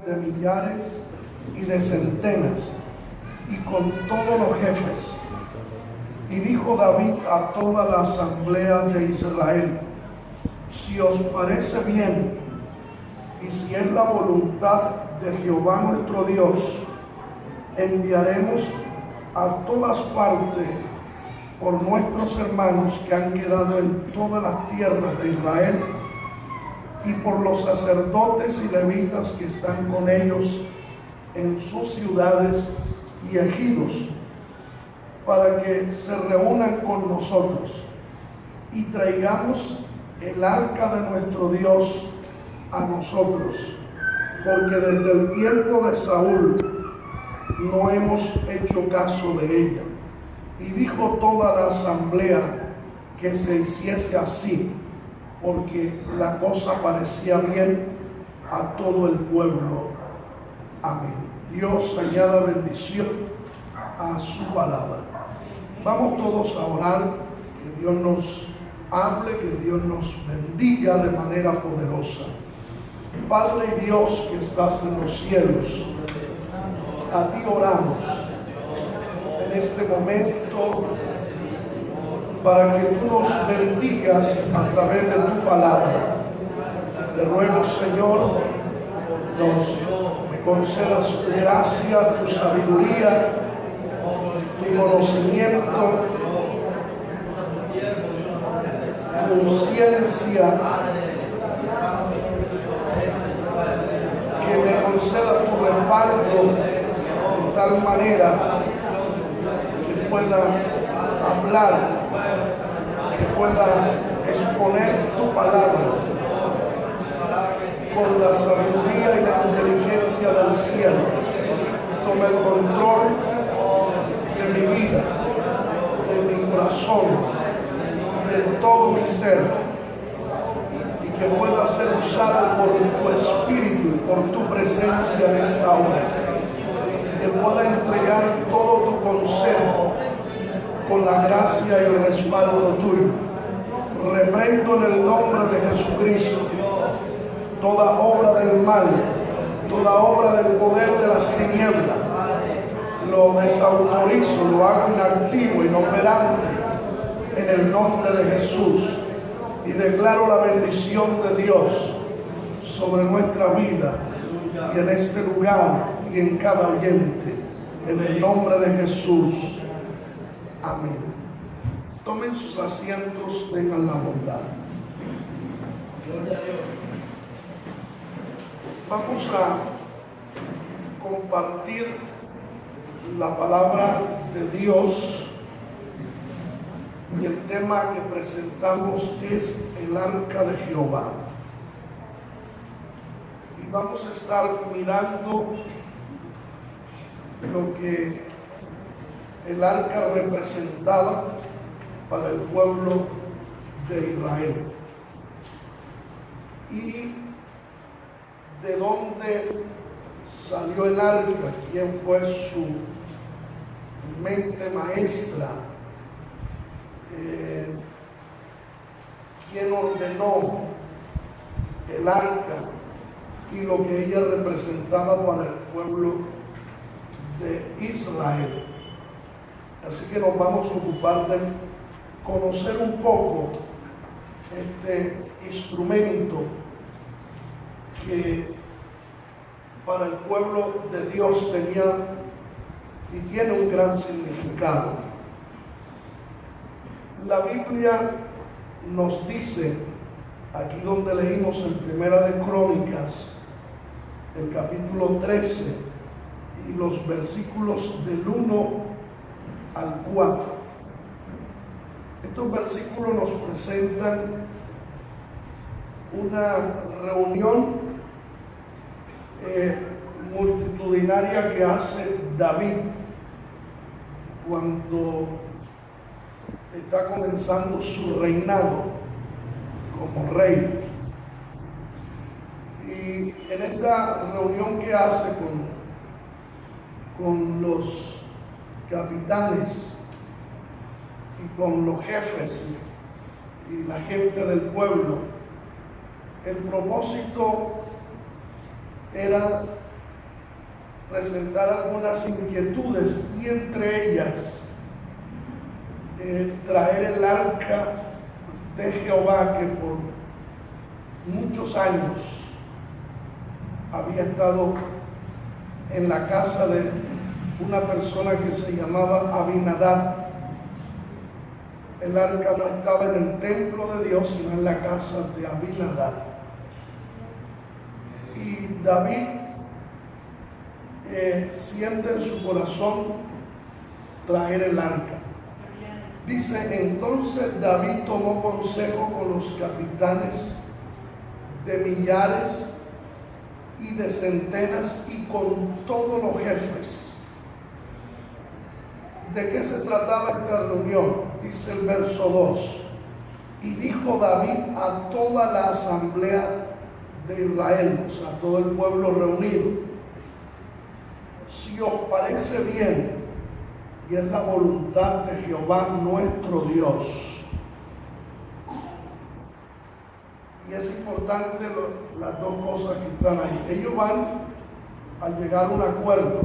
de millares y de centenas, y con todos los jefes. Y dijo David a toda la asamblea de Israel: si os parece bien, y si es la voluntad de Jehová nuestro Dios, enviaremos a todas partes por nuestros hermanos que han quedado en todas las tierras de Israel, y por los sacerdotes y levitas que están con ellos en sus ciudades y ejidos, para que se reúnan con nosotros y traigamos el arca de nuestro Dios a nosotros, porque desde el tiempo de Saúl no hemos hecho caso de ella. Y dijo toda la asamblea que se hiciese así, porque la cosa parecía bien a todo el pueblo. Amén. Dios añada bendición a su palabra. Vamos todos a orar, que Dios nos hable, que Dios nos bendiga de manera poderosa. Padre Dios que estás en los cielos, a ti oramos en este momento para que tú nos bendigas a través de tu palabra. Te ruego, Señor, nos concedas tu gracia, tu sabiduría, tu conocimiento, tu ciencia, que me conceda tu respaldo de tal manera que pueda hablar, que pueda exponer tu palabra con la sabiduría y la inteligencia del cielo. Toma el control de mi vida, de mi corazón, de todo mi ser, y que pueda ser usado por tu espíritu y por tu presencia en esta hora. Que pueda entregar todo tu consejo con la gracia y el respaldo tuyo. Reprendo en el nombre de Jesucristo toda obra del mal, toda obra del poder de las tinieblas. Lo desautorizo, lo hago inactivo, inoperante en el nombre de Jesús, y declaro la bendición de Dios sobre nuestra vida y en este lugar y en cada oyente, en el nombre de Jesús. Amén. Tomen sus asientos, tengan la bondad. Gloria a Dios. Vamos a compartir la palabra de Dios, y el tema que presentamos es el arca de Jehová. Y vamos a estar mirando lo que el arca representaba para el pueblo de Israel y de dónde salió el arca, quién fue su mente maestra, quién ordenó el arca y lo que ella representaba para el pueblo de Israel. Así que nos vamos a ocupar de conocer un poco este instrumento que para el pueblo de Dios tenía y tiene un gran significado. La Biblia nos dice, aquí donde leímos en Primera de Crónicas, el capítulo 13 y los versículos del 1 al 4. Estos versículos nos presentan una reunión multitudinaria que hace David cuando está comenzando su reinado como rey. Y en esta reunión que hace con los capitanes y con los jefes y la gente del pueblo, el propósito era presentar algunas inquietudes y entre ellas traer el arca de Jehová, que por muchos años había estado en la casa de una persona que se llamaba Abinadab. El arca no estaba en el templo de Dios, sino en la casa de Abinadab. Y David siente en su corazón traer el arca. Dice: entonces David tomó consejo con los capitanes de millares y de centenas y con todos los jefes. ¿De qué se trataba esta reunión? Dice el verso 2: y dijo David a toda la asamblea de Israel, o sea, a todo el pueblo reunido: si os parece bien y es la voluntad de Jehová nuestro Dios. Y es importante las dos cosas que están ahí. Ellos van a llegar a un acuerdo,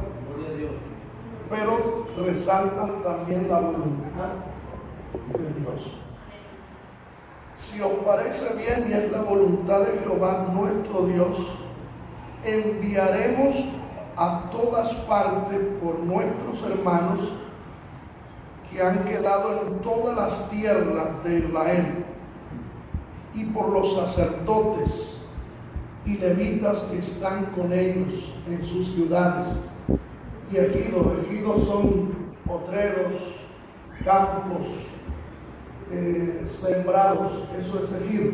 pero resaltan también la voluntad de Dios. Si os parece bien y es la voluntad de Jehová nuestro Dios, enviaremos a todas partes por nuestros hermanos que han quedado en todas las tierras de Israel, y por los sacerdotes y levitas que están con ellos en sus ciudades y ejidos. Ejidos son potreros, campos, sembrados, eso es ejido,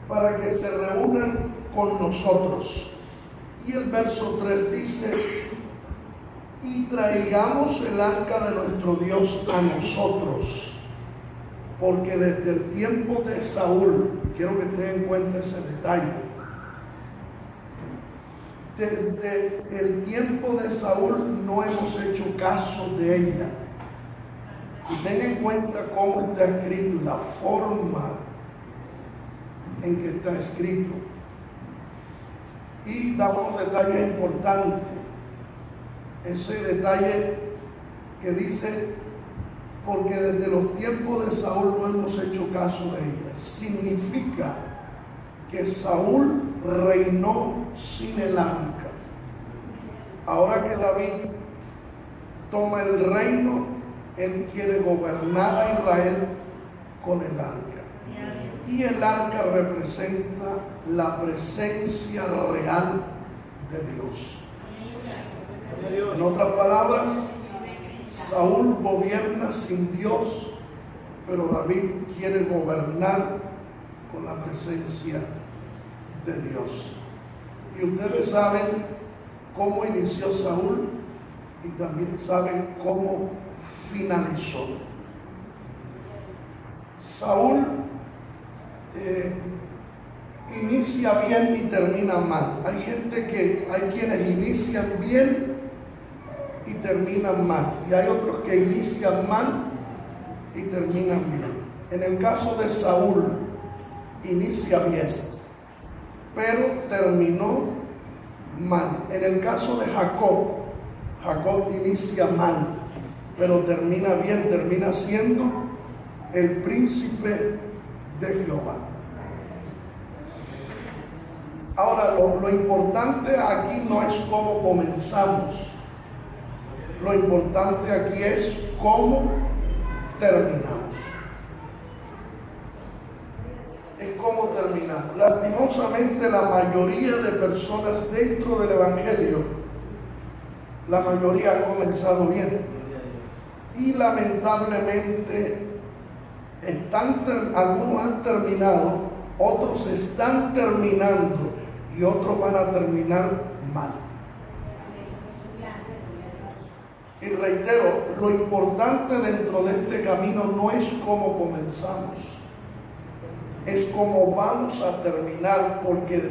para que se reúnan con nosotros. Y el verso 3 dice: y traigamos el arca de nuestro Dios a nosotros, porque desde el tiempo de Saúl, quiero que tengan en cuenta ese detalle, desde el tiempo de Saúl no hemos hecho caso de ella. Y ten en cuenta cómo está escrito, la forma en que está escrito. Y damos un detalle importante, ese detalle que dice: porque desde los tiempos de Saúl no hemos hecho caso de ella. Significa que Saúl reinó sin el arca. Ahora que David toma el reino, él quiere gobernar a Israel con el arca. Y el arca representa la presencia real de Dios. En otras palabras, Saúl gobierna sin Dios, pero David quiere gobernar con la presencia de Dios. Y ustedes saben cómo inició Saúl y también saben cómo finalizó. Saúl inicia bien y termina mal. Hay quienes inician bien y terminan mal, y hay otros que inician mal y terminan bien. En el caso de Saúl, inicia bien, pero terminó mal. En el caso de Jacob inicia mal, pero termina bien, termina siendo el príncipe de Jehová. Ahora, lo importante aquí no es cómo comenzamos. Lo importante aquí es cómo terminamos. Es cómo terminamos. Lastimosamente, la mayoría de personas dentro del Evangelio, la mayoría han comenzado bien. Y lamentablemente, algunos han terminado, otros están terminando y otros van a terminar mal. Y reitero, lo importante dentro de este camino no es cómo comenzamos, es cómo vamos a terminar, porque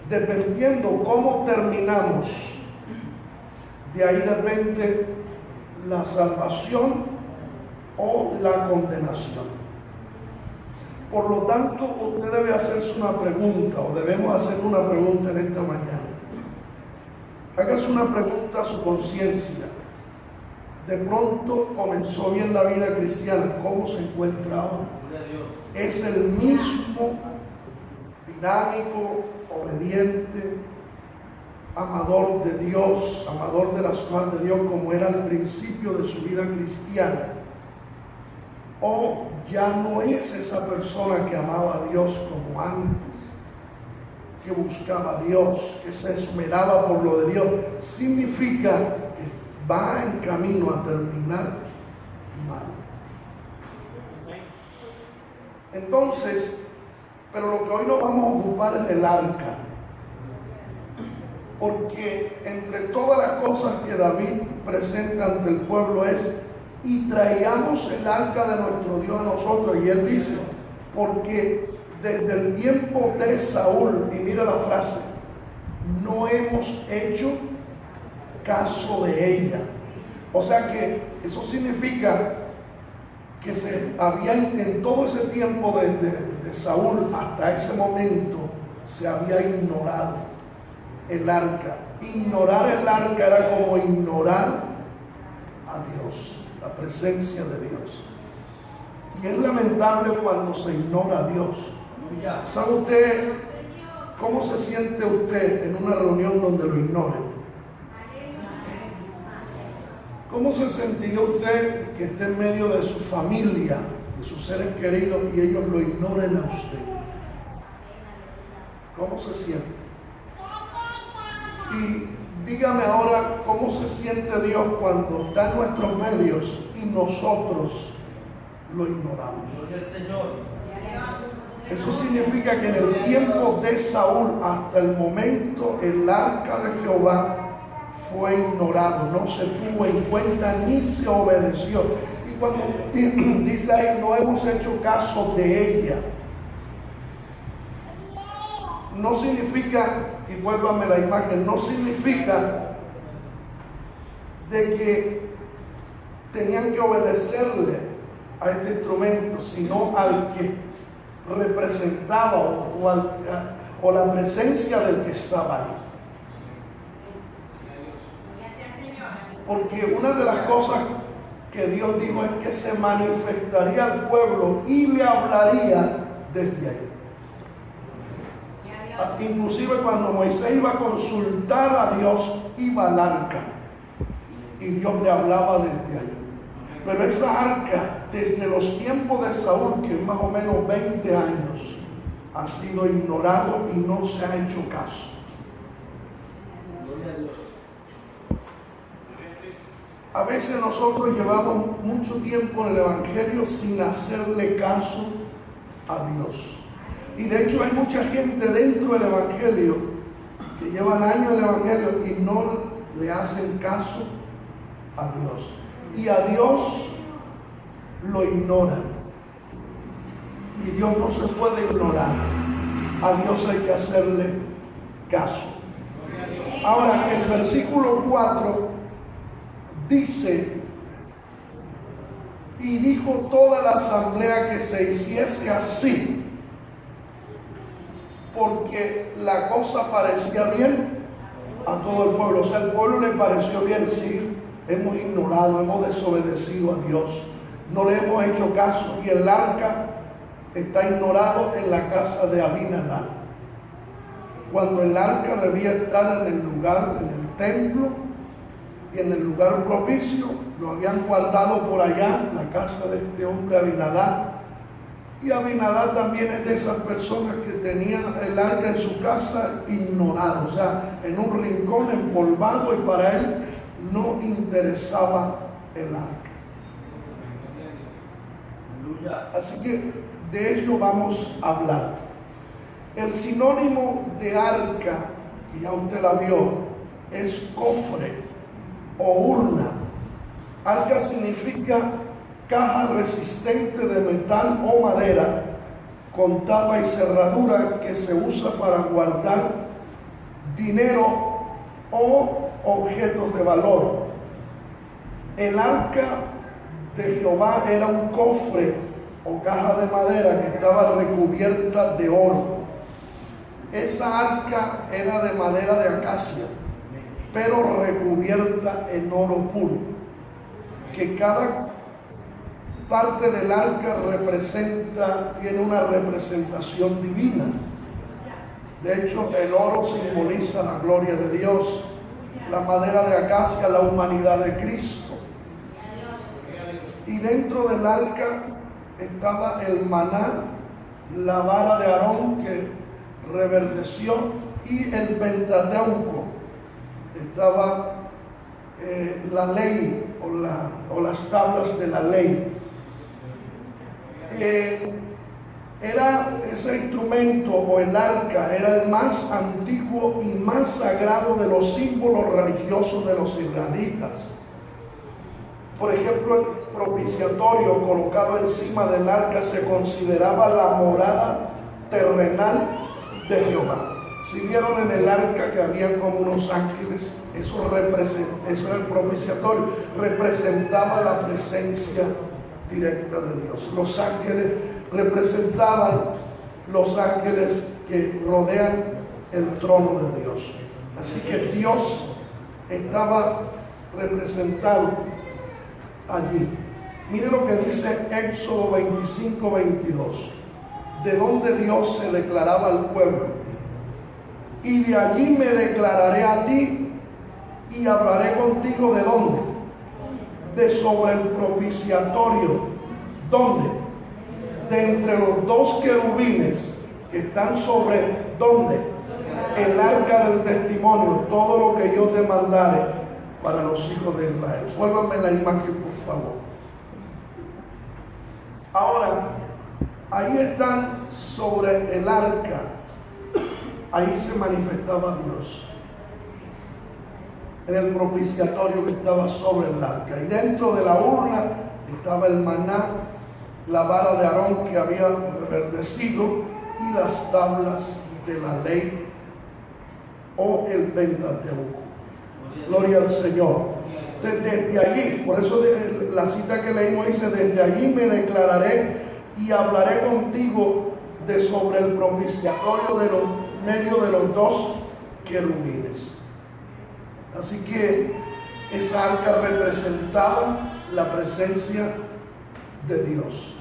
dependiendo cómo terminamos, de ahí depende la salvación o la condenación. Por lo tanto, usted debe hacerse una pregunta, o debemos hacer una pregunta en esta mañana. Hágase una pregunta a su conciencia. De pronto comenzó bien la vida cristiana. ¿Cómo se encuentra ahora? ¿Es el mismo, dinámico, obediente, amador de Dios, amador de las cosas de Dios como era al principio de su vida cristiana? ¿O ya no es esa persona que amaba a Dios como antes, que buscaba a Dios, que se esmeraba por lo de Dios? Significa que va en camino a terminar mal. Entonces, pero lo que hoy nos vamos a ocupar es del arca, porque entre todas las cosas que David presenta ante el pueblo es: y traigamos el arca de nuestro Dios a nosotros. Y él dice, porque desde el tiempo de Saúl, y mira la frase, no hemos hecho caso de ella. O sea que eso significa que se había, en todo ese tiempo de Saúl hasta ese momento, se había ignorado el arca. Ignorar el arca era como ignorar a Dios, la presencia de Dios. Y es lamentable cuando se ignora a Dios. ¿Sabe usted cómo se siente usted en una reunión donde lo ignoren? ¿Cómo se sentiría usted que esté en medio de su familia, de sus seres queridos, y ellos lo ignoren a usted? ¿Cómo se siente? Y dígame ahora, ¿cómo se siente Dios cuando está en nuestros medios y nosotros lo ignoramos? Eso significa que en el tiempo de Saúl hasta el momento el arca de Jehová fue ignorado, no se tuvo en cuenta ni se obedeció. Y cuando dice ahí, no hemos hecho caso de ella, no significa, y vuélvame la imagen, no significa de que tenían que obedecerle a este instrumento, sino al que representaba o la presencia del que estaba ahí. Porque una de las cosas que Dios dijo es que se manifestaría al pueblo y le hablaría desde ahí. Inclusive cuando Moisés iba a consultar a Dios, iba al arca y Dios le hablaba desde ahí. Pero esa arca, desde los tiempos de Saúl, que es más o menos 20 años, ha sido ignorado y no se ha hecho caso. A veces nosotros llevamos mucho tiempo en el Evangelio sin hacerle caso a Dios. Y de hecho hay mucha gente dentro del Evangelio que llevan años en el Evangelio y no le hacen caso a Dios. Y a Dios lo ignoran. Y Dios no se puede ignorar. A Dios hay que hacerle caso. Ahora, el versículo 4 dice: y dijo toda la asamblea que se hiciese así, porque la cosa parecía bien a todo el pueblo. O sea, al pueblo le pareció bien, sí, hemos ignorado, hemos desobedecido a Dios, no le hemos hecho caso, y el arca está ignorado en la casa de Abinadab, cuando el arca debía estar en el lugar, en el templo y en el lugar propicio. Lo habían guardado por allá, en la casa de este hombre Abinadab. Y Abinadab también es de esas personas que tenían el arca en su casa ignorado, o sea, en un rincón empolvado, y para él no interesaba el arca. Así que de ello vamos a hablar. El sinónimo de arca, que ya usted la vio, es cofre o urna. Arca significa caja resistente de metal o madera con tapa y cerradura que se usa para guardar dinero o objetos de valor. El arca de Jehová era un cofre o caja de madera que estaba recubierta de oro. Esa arca era de madera de acacia pero recubierta en oro puro, que cada parte del arca tiene una representación divina. De hecho, el oro simboliza la gloria de Dios, la madera de acacia, la humanidad de Cristo. Y dentro del arca estaba el maná, la vara de Aarón que reverdeció, y el Pentateuco. Estaba la ley o las tablas de la ley. Era ese instrumento, o el arca, era el más antiguo y más sagrado de los símbolos religiosos de los israelitas. Por ejemplo, el propiciatorio colocado encima del arca se consideraba la morada terrenal de Jehová. Si vieron en el arca que habían como unos ángeles, eso era el propiciatorio, representaba la presencia directa de Dios. Los ángeles representaban los ángeles que rodean el trono de Dios. Así que Dios estaba representado allí. Mire lo que dice Éxodo 25:22, de donde Dios se declaraba al pueblo: y de allí me declararé a ti y hablaré contigo. ¿De dónde? De sobre el propiciatorio. ¿Dónde? De entre los dos querubines que están sobre, ¿dónde? El arca del testimonio, todo lo que yo te mandare para los hijos de Israel. Vuélvame la imagen, por favor. Ahora, ahí están sobre el arca. Ahí se manifestaba Dios, en el propiciatorio que estaba sobre el arca. Y dentro de la urna estaba el maná, la vara de Aarón que había reverdecido, y las tablas de la ley, o el Pentateuco. Gloria al Señor. Desde allí, por eso la cita que leímos dice: desde allí me declararé y hablaré contigo de sobre el propiciatorio de los medio de los dos querubines. Así que esa arca representaba la presencia de Dios.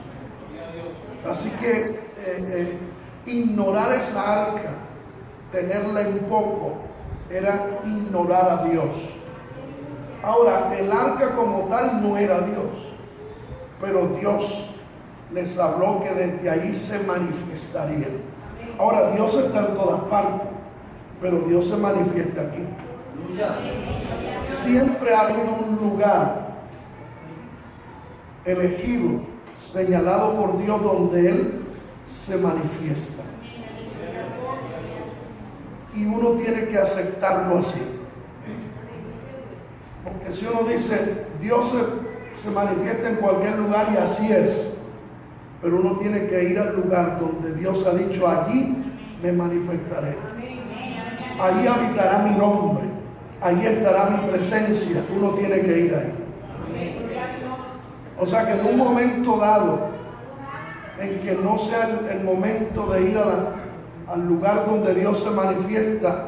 Así que ignorar esa arca, tenerla en poco, era ignorar a Dios. Ahora, el arca como tal no era Dios, pero Dios les habló que desde ahí se manifestaría. Ahora, Dios está en todas partes, pero Dios se manifiesta aquí. Siempre ha habido un lugar elegido, señalado por Dios, donde Él se manifiesta. Y uno tiene que aceptarlo así. Porque si uno dice, Dios se manifiesta en cualquier lugar, y así es. Pero uno tiene que ir al lugar donde Dios ha dicho: allí me manifestaré. Allí habitará mi nombre. Allí estará mi presencia. Uno tiene que ir ahí. O sea que en un momento dado, en que no sea el momento de ir al lugar donde Dios se manifiesta,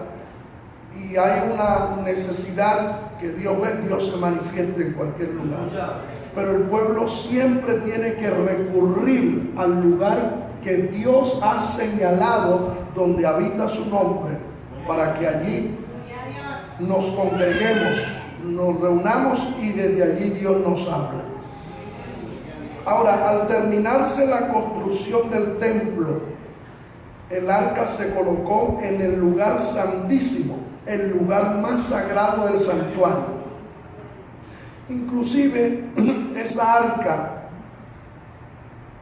y hay una necesidad que Dios ve, Dios se manifiesta en cualquier lugar. Pero el pueblo siempre tiene que recurrir al lugar que Dios ha señalado, donde habita su nombre, para que allí nos congreguemos, nos reunamos, y desde allí Dios nos habla. Ahora, al terminarse la construcción del templo, el arca se colocó en el lugar santísimo, el lugar más sagrado del santuario. Inclusive esa arca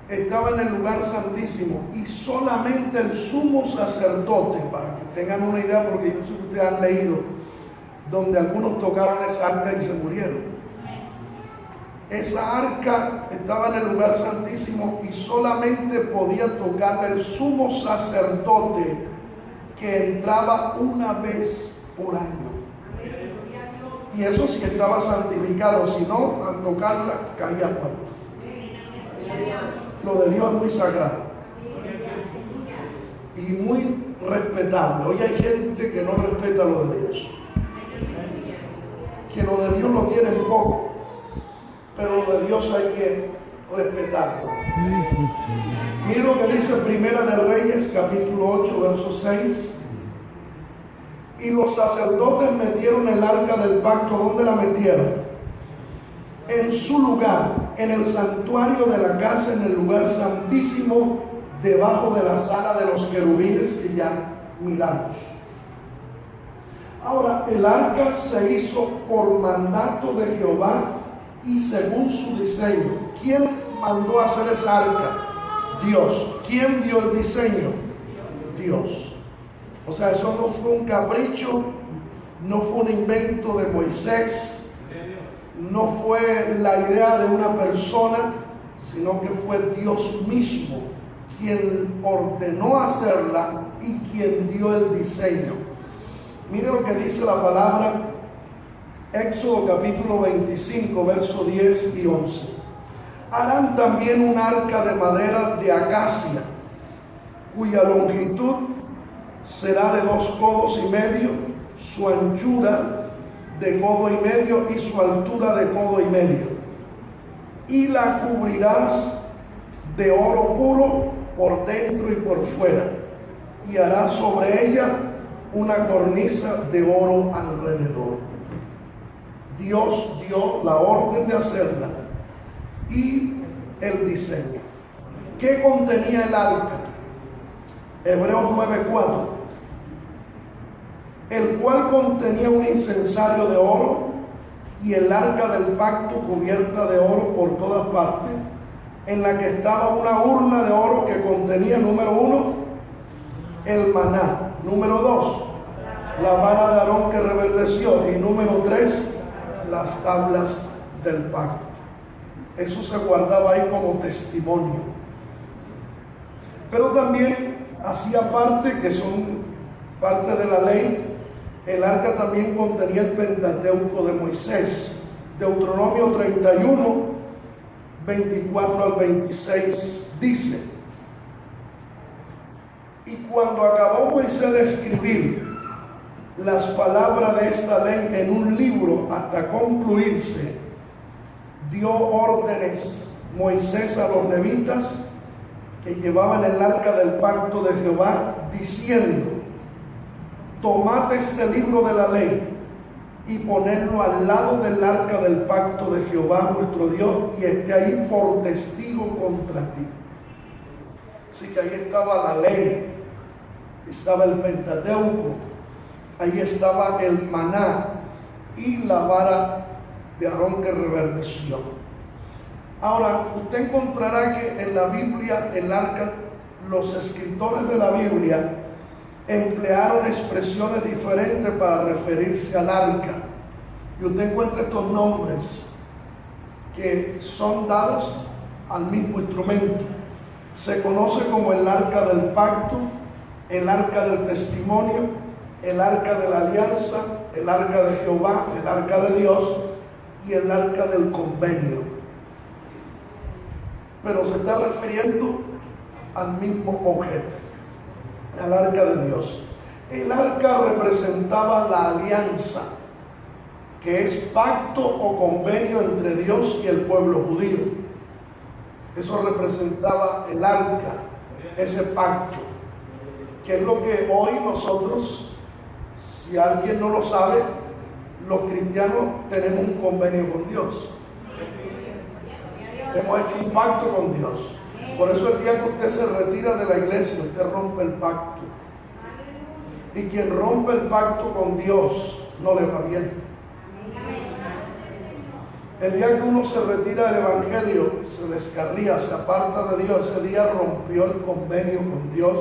estaba en el lugar santísimo, y solamente el sumo sacerdote, para que tengan una idea, porque yo sé que ustedes han leído donde algunos tocaron esa arca y se murieron. Esa arca estaba en el lugar santísimo y solamente podía tocarla el sumo sacerdote, que entraba una vez por año. Y eso sí estaba santificado, si no, al tocarla caía muerto. Lo de Dios es muy sagrado y muy respetable. Hoy hay gente que no respeta lo de Dios. que lo de Dios lo tienen poco, pero lo de Dios hay que respetarlo. Mira lo que dice Primera de Reyes, capítulo 8, verso 6. Y los sacerdotes metieron el arca del pacto. ¿Dónde la metieron? En su lugar, en el santuario de la casa, en el lugar santísimo, debajo de la sala de los querubines que ya miramos. Ahora, el arca se hizo por mandato de Jehová y según su diseño. ¿Quién mandó a hacer esa arca? Dios. ¿Quién dio el diseño? Dios. O sea, eso no fue un capricho, no fue un invento de Moisés, no fue la idea de una persona, sino que fue Dios mismo quien ordenó hacerla y quien dio el diseño. Mire lo que dice la palabra, Éxodo capítulo 25, versos 10 y 11. Harán también un arca de madera de acacia, cuya longitud será de 2 codos y medio, su anchura de codo y medio y su altura de codo y medio. Y la cubrirás de oro puro por dentro y por fuera, y harás sobre ella una cornisa de oro alrededor. Dios dio la orden de hacerla y el diseño. ¿Qué contenía el arca? Hebreos 9:4, el cual contenía un incensario de oro y el arca del pacto cubierta de oro por todas partes, en la que estaba una urna de oro que contenía, número 1, el maná, número 2, la vara de Aarón que reverdeció, y número 3, las tablas del pacto. Eso se guardaba ahí como testimonio. Pero también hacía parte, que son parte de la ley, el arca también contenía el Pentateuco de Moisés. Deuteronomio 31, 24 al 26 dice: y cuando acabó Moisés de escribir las palabras de esta ley en un libro hasta concluirse, dio órdenes Moisés a los levitas que llevaban el arca del pacto de Jehová, diciendo: tomad este libro de la ley y ponedlo al lado del arca del pacto de Jehová vuestro Dios, y esté ahí por testigo contra ti. Así que ahí estaba la ley, estaba el Pentateuco, ahí estaba el maná y la vara de Aarón que reverdeció. Ahora, usted encontrará que en la Biblia, el arca, los escritores de la Biblia emplearon expresiones diferentes para referirse al arca. Y usted encuentra estos nombres que son dados al mismo instrumento. Se conoce como el arca del pacto, el arca del testimonio, el arca de la alianza, el arca de Jehová, el arca de Dios y el arca del convenio. Pero se está refiriendo al mismo objeto, al arca de Dios. El arca representaba la alianza, que es pacto o convenio entre Dios y el pueblo judío. Eso representaba el arca, ese pacto, que es lo que hoy nosotros, si alguien no lo sabe, los cristianos tenemos un convenio con Dios. Hemos hecho un pacto con Dios. Por eso el día que usted se retira de la iglesia, usted rompe el pacto. Y quien rompe el pacto con Dios no le va bien. El día que uno se retira del evangelio, se descarría, se aparta de Dios, ese día rompió el convenio con Dios,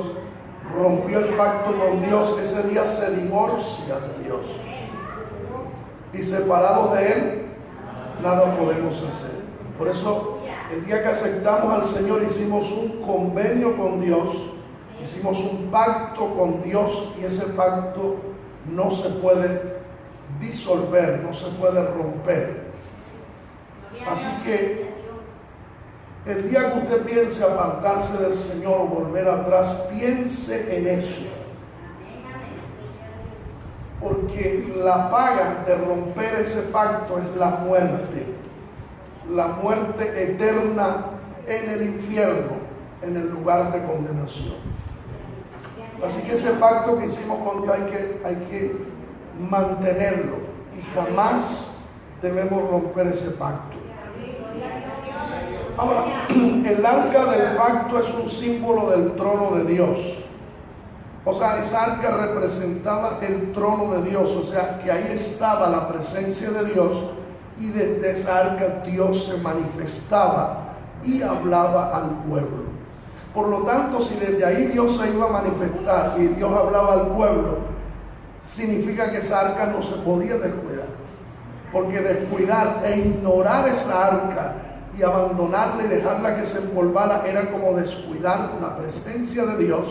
rompió el pacto con Dios, ese día se divorcia de Dios. Y separados de Él, nada podemos hacer. Por eso, el día que aceptamos al Señor, hicimos un convenio con Dios, hicimos un pacto con Dios, y ese pacto no se puede disolver, no se puede romper. Así que el día que usted piense apartarse del Señor o volver atrás, piense en eso. ¿Por porque la paga de romper ese pacto es la muerte eterna en el infierno, en el lugar de condenación. Así que ese pacto que hicimos con Dios hay que mantenerlo y jamás debemos romper ese pacto. Ahora, el arca del pacto es un símbolo del trono de Dios. O sea, esa arca representaba el trono de Dios, o sea, que ahí estaba la presencia de Dios y desde esa arca Dios se manifestaba y hablaba al pueblo. Por lo tanto, si desde ahí Dios se iba a manifestar y Dios hablaba al pueblo, significa que esa arca no se podía descuidar, porque descuidar e ignorar esa arca y abandonarla y dejarla que se empolvara era como descuidar la presencia de Dios,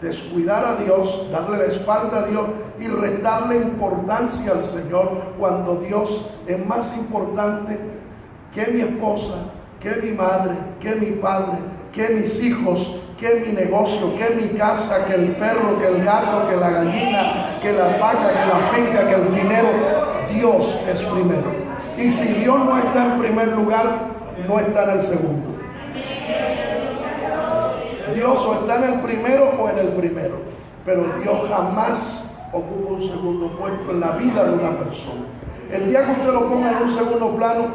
descuidar a Dios, darle la espalda a Dios y restarle importancia al Señor, cuando Dios es más importante que mi esposa, que mi madre, que mi padre, que mis hijos, que mi negocio, que mi casa, que el perro, que el gato, que la gallina, que la vaca, que la finca, que el dinero. Dios es primero. Y si Dios no está en primer lugar, no está en el segundo. Dios o está en el primero o en el primero, pero Dios jamás ocupa un segundo puesto en la vida de una persona. El día que usted lo ponga en un segundo plano,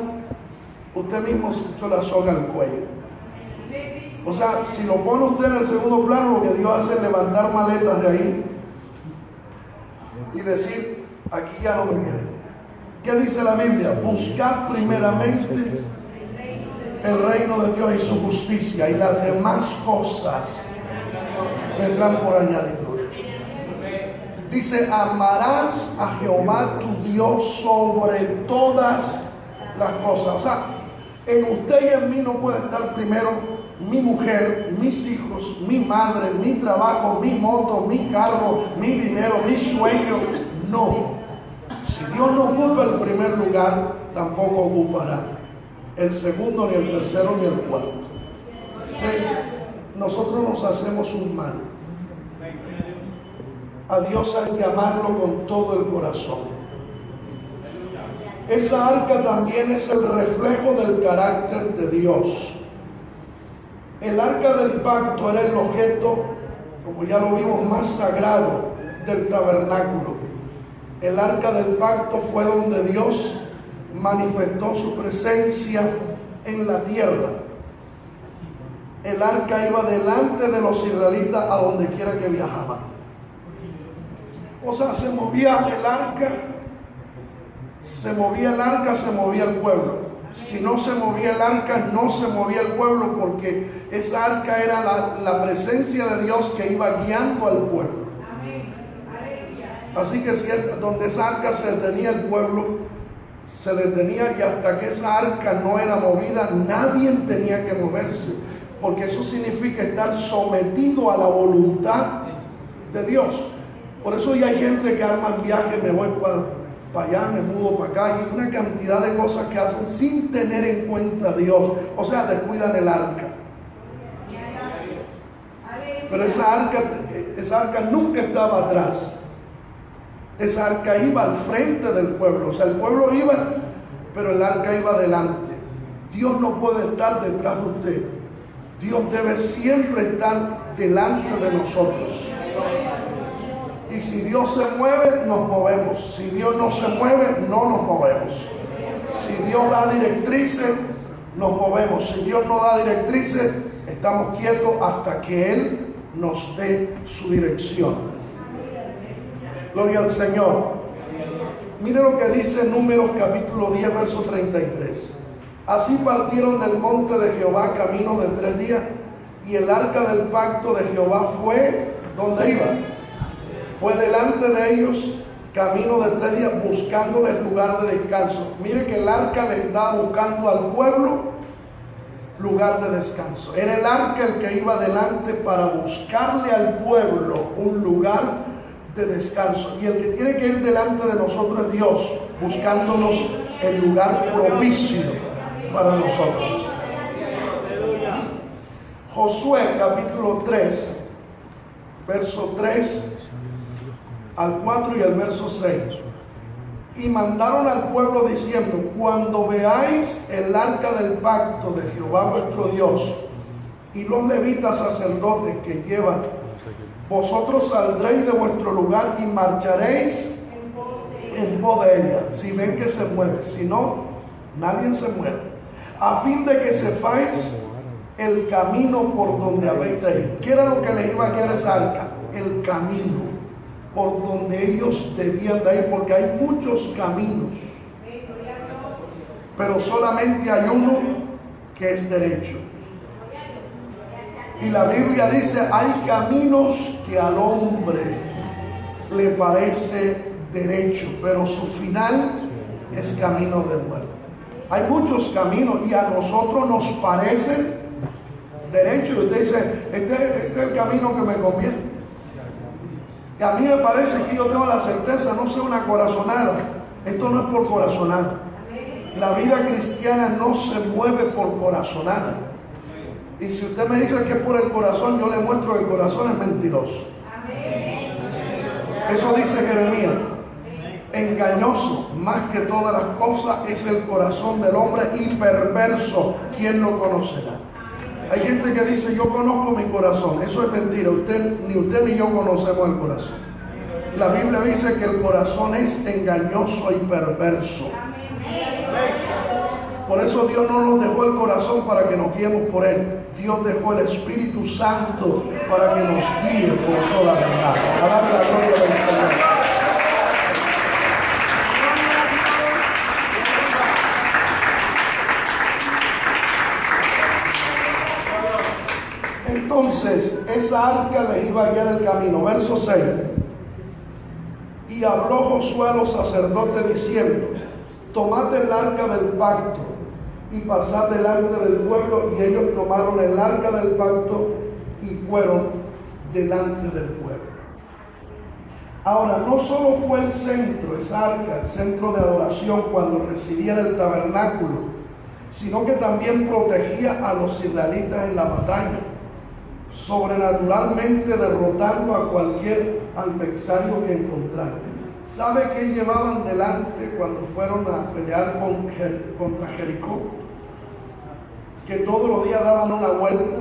usted mismo se echó la soga al cuello. O sea, si lo pone usted en el segundo plano, lo que Dios hace es levantar maletas de ahí y decir, aquí ya no me quieren. ¿Qué dice la Biblia? Buscad primeramente el reino de Dios y su justicia, y las demás cosas vendrán por añadidura. Dice, amarás a Jehová tu Dios sobre todas las cosas. O sea, en usted y en mí no puede estar primero mi mujer, mis hijos, mi madre, mi trabajo, mi moto, mi carro, mi dinero, mi sueño. No. Si Dios no ocupa el primer lugar, tampoco ocupará el segundo, ni el tercero, ni el cuarto. Nosotros nos hacemos un mal. A Dios hay que amarlo con todo el corazón. Esa arca también es el reflejo del carácter de Dios. El arca del pacto era el objeto, como ya lo vimos, más sagrado del tabernáculo. El arca del pacto fue donde Dios manifestó su presencia en la tierra. El arca iba delante de los israelitas a donde quiera que viajaban. O sea, se movía el arca, se movía el pueblo. Si no se movía el arca, no se movía el pueblo, porque esa arca era la presencia de Dios que iba guiando al pueblo. Así que si donde esa arca se detenía, el pueblo se detenía, y hasta que esa arca no era movida, nadie tenía que moverse, porque eso significa estar sometido a la voluntad de Dios. Por eso ya hay gente que arma viajes, me voy para allá, me mudo para acá, y una cantidad de cosas que hacen sin tener en cuenta a Dios. O sea, descuidan el arca. Pero esa arca nunca estaba atrás. Esa arca iba al frente del pueblo. O sea, el pueblo iba, pero el arca iba adelante. Dios no puede estar detrás de usted. Dios debe siempre estar delante de nosotros. Y si Dios se mueve, nos movemos. Si Dios no se mueve, no nos movemos. Si Dios da directrices, nos movemos. Si Dios no da directrices, estamos quietos hasta que Él nos dé su dirección. Gloria al Señor. Mire lo que dice Números capítulo 10, verso 33. Así partieron del monte de Jehová camino de 3 días, y el arca del pacto de Jehová fue, ¿dónde iba? Fue delante de ellos camino de 3 días, buscándoles lugar de descanso. Mire que el arca le estaba buscando al pueblo lugar de descanso. Era el arca el que iba delante para buscarle al pueblo un lugar de descanso. Y el que tiene que ir delante de nosotros es Dios, buscándonos el lugar propicio para nosotros. Josué capítulo 3, verso 3 al 4 y al verso 6. Y mandaron al pueblo diciendo: cuando veáis el arca del pacto de Jehová vuestro Dios y los levitas sacerdotes que llevan, vosotros saldréis de vuestro lugar y marcharéis en pos de ella. Si ven que se mueve, si no, nadie se mueve, a fin de que sepáis el camino por donde habéis de ir. ¿Qué era lo que les iba a guiar esa arca? El camino por donde ellos debían de ir, porque hay muchos caminos, pero solamente hay uno que es derecho. Y la Biblia dice: hay caminos que al hombre le parece derecho, pero su final es camino de muerte. Hay muchos caminos y a nosotros nos parecen derecho. Y usted dice: este es el camino que me conviene. Y a mí me parece que yo tengo la certeza, no sé, una corazonada. Esto no es por corazonada. La vida cristiana no se mueve por corazonada. Y si usted me dice que es por el corazón, yo le muestro que el corazón es mentiroso. Eso dice Jeremías. Engañoso más que todas las cosas es el corazón del hombre, y perverso, ¿quién lo conocerá? Hay gente que dice: yo conozco mi corazón. Eso es mentira. Ni usted ni yo conocemos el corazón. La Biblia dice que el corazón es engañoso y perverso. Por eso Dios no nos dejó el corazón para que nos guiemos por él. Dios dejó el Espíritu Santo para que nos guíe por toda verdad. Alabe la gloria del Señor. Entonces, esa arca les iba a guiar el camino. Verso 6. Y habló Josué a los sacerdotes diciendo: tomad el arca del pacto y pasad delante del pueblo. Y ellos tomaron el arca del pacto y fueron delante del pueblo. Ahora, no solo fue el centro, esa arca, el centro de adoración cuando residía en el tabernáculo, sino que también protegía a los israelitas en la batalla, sobrenaturalmente derrotando a cualquier adversario que encontraran. ¿Sabe qué llevaban delante cuando fueron a pelear contra Jericó? Que todos los días daban una vuelta.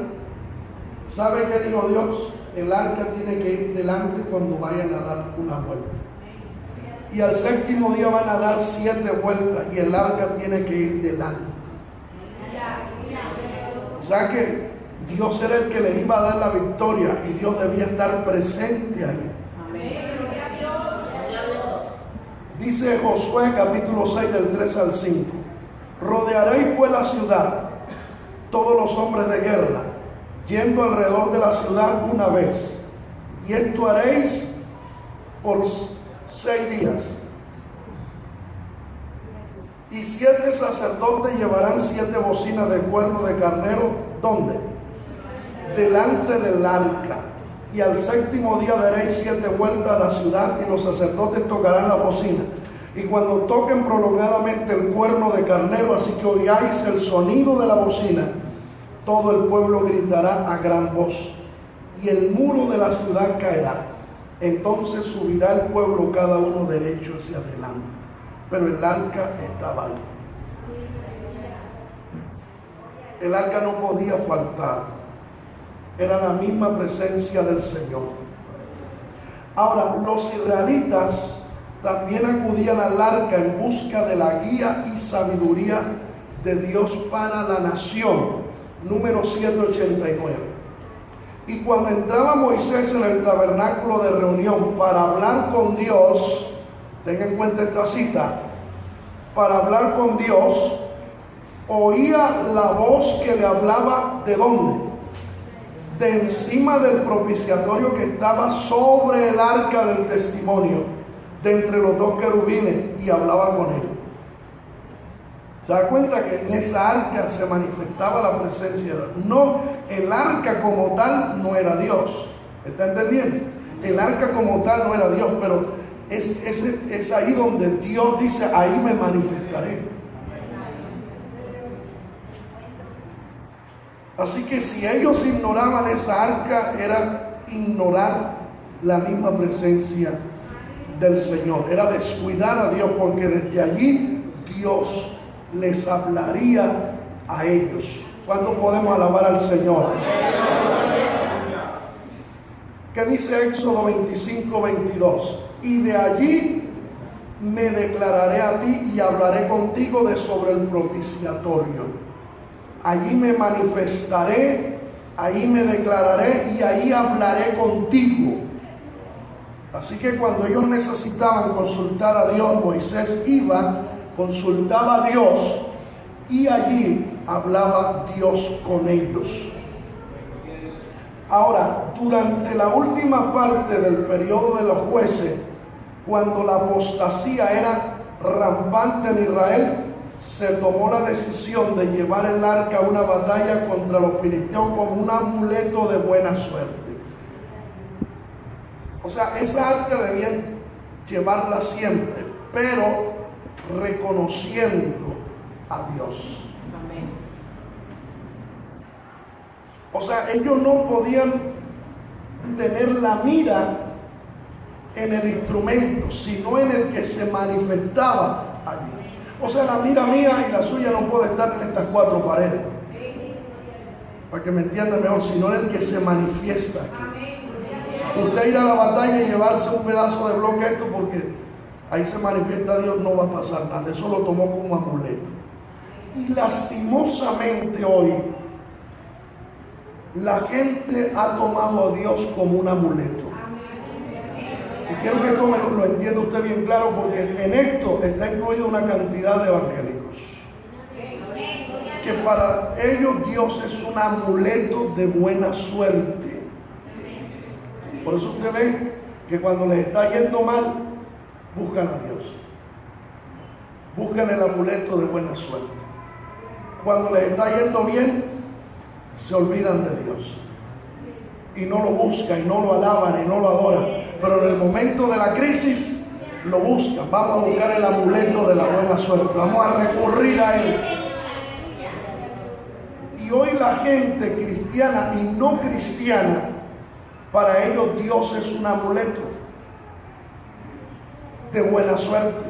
¿Sabe qué dijo Dios? El arca tiene que ir delante cuando vayan a dar una vuelta. Y al séptimo día van a dar 7 vueltas y el arca tiene que ir delante. O sea que Dios era el que les iba a dar la victoria y Dios debía estar presente ahí. Dice Josué capítulo 6 del 3 al 5: rodearéis pues la ciudad, todos los hombres de guerra, yendo alrededor de la ciudad una vez, y esto haréis por 6 días. Y 7 sacerdotes llevarán 7 bocinas de cuerno de carnero. ¿Dónde? Delante del arca. Y al séptimo día daréis 7 vueltas a la ciudad, y los sacerdotes tocarán la bocina. Y cuando toquen prolongadamente el cuerno de carnero, así que oigáis el sonido de la bocina, todo el pueblo gritará a gran voz, y el muro de la ciudad caerá. Entonces subirá el pueblo cada uno derecho hacia adelante. Pero el arca estaba ahí. El arca no podía faltar. Era la misma presencia del Señor. Ahora, los israelitas también acudían al arca en busca de la guía y sabiduría de Dios para la nación. Número 189. Y cuando entraba Moisés en el tabernáculo de reunión para hablar con Dios, tengan en cuenta esta cita, para hablar con Dios, oía la voz que le hablaba, ¿de dónde? De encima del propiciatorio que estaba sobre el arca del testimonio, de entre los 2 querubines, y hablaba con él. ¿Se da cuenta que en esa arca se manifestaba la presencia de Dios? No, el arca como tal no era Dios. ¿Está entendiendo? El arca como tal no era Dios, pero es ahí donde Dios dice: ahí me manifestaré. Así que si ellos ignoraban esa arca, era ignorar la misma presencia del Señor. Era descuidar a Dios, porque desde allí Dios les hablaría a ellos. ¿Cuándo podemos alabar al Señor? ¿Qué dice Éxodo 25:22? Y de allí me declararé a ti y hablaré contigo de sobre el propiciatorio. Allí me manifestaré, ahí me declararé y ahí hablaré contigo. Así que cuando ellos necesitaban consultar a Dios, Moisés iba, consultaba a Dios y allí hablaba Dios con ellos. Ahora, durante la última parte del periodo de los jueces, cuando la apostasía era rampante en Israel, se tomó la decisión de llevar el arca a una batalla contra los filisteos como un amuleto de buena suerte. O sea, esa arca debían llevarla siempre, pero reconociendo a Dios. Amén. O sea, ellos no podían tener la mira en el instrumento, sino en el que se manifestaba allí. O sea, la mira mía y la suya no puede estar en estas cuatro paredes, para que me entiendan mejor, sino en el que se manifiesta aquí. Usted ir a la batalla y llevarse un pedazo de bloque esto, porque ahí se manifiesta Dios, no va a pasar nada. Eso lo tomó como amuleto. Y lastimosamente hoy la gente ha tomado a Dios como un amuleto. Y quiero que esto lo entienda usted bien claro, porque en esto está incluida una cantidad de evangélicos que para ellos Dios es un amuleto de buena suerte. Por eso usted ve que cuando les está yendo mal, buscan a Dios, buscan el amuleto de buena suerte. Cuando les está yendo bien, se olvidan de Dios y no lo buscan, y no lo alaban, y no lo adoran. Pero en el momento de la crisis lo buscan. Vamos a buscar el amuleto de la buena suerte, vamos a recurrir a él. Y hoy la gente cristiana y no cristiana, para ellos Dios es un amuleto de buena suerte.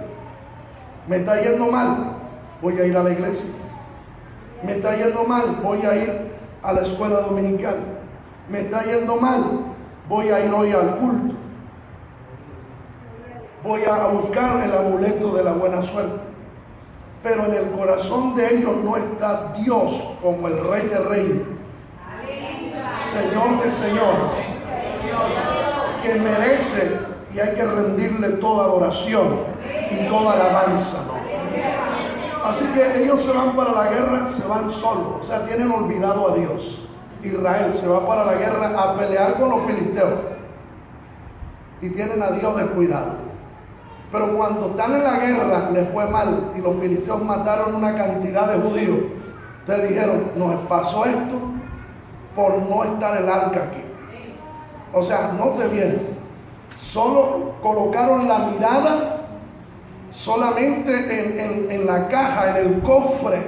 Me está yendo mal, voy a ir a la iglesia. Me está yendo mal, voy a ir a la escuela dominical. Me está yendo mal, voy a ir hoy al culto. Voy a buscar el amuleto de la buena suerte. Pero en el corazón de ellos no está Dios como el Rey de Reyes, Señor de señores, que merece y hay que rendirle toda adoración y toda alabanza, ¿no? Así que ellos se van para la guerra, se van solos, o sea, tienen olvidado a Dios. Israel se va para la guerra a pelear con los filisteos y tienen a Dios descuidado. Pero cuando están en la guerra les fue mal y los filisteos mataron una cantidad de judíos. Ustedes dijeron, nos pasó esto por no estar el arca aquí. O sea, note bien, solo colocaron la mirada solamente en la caja, en el cofre,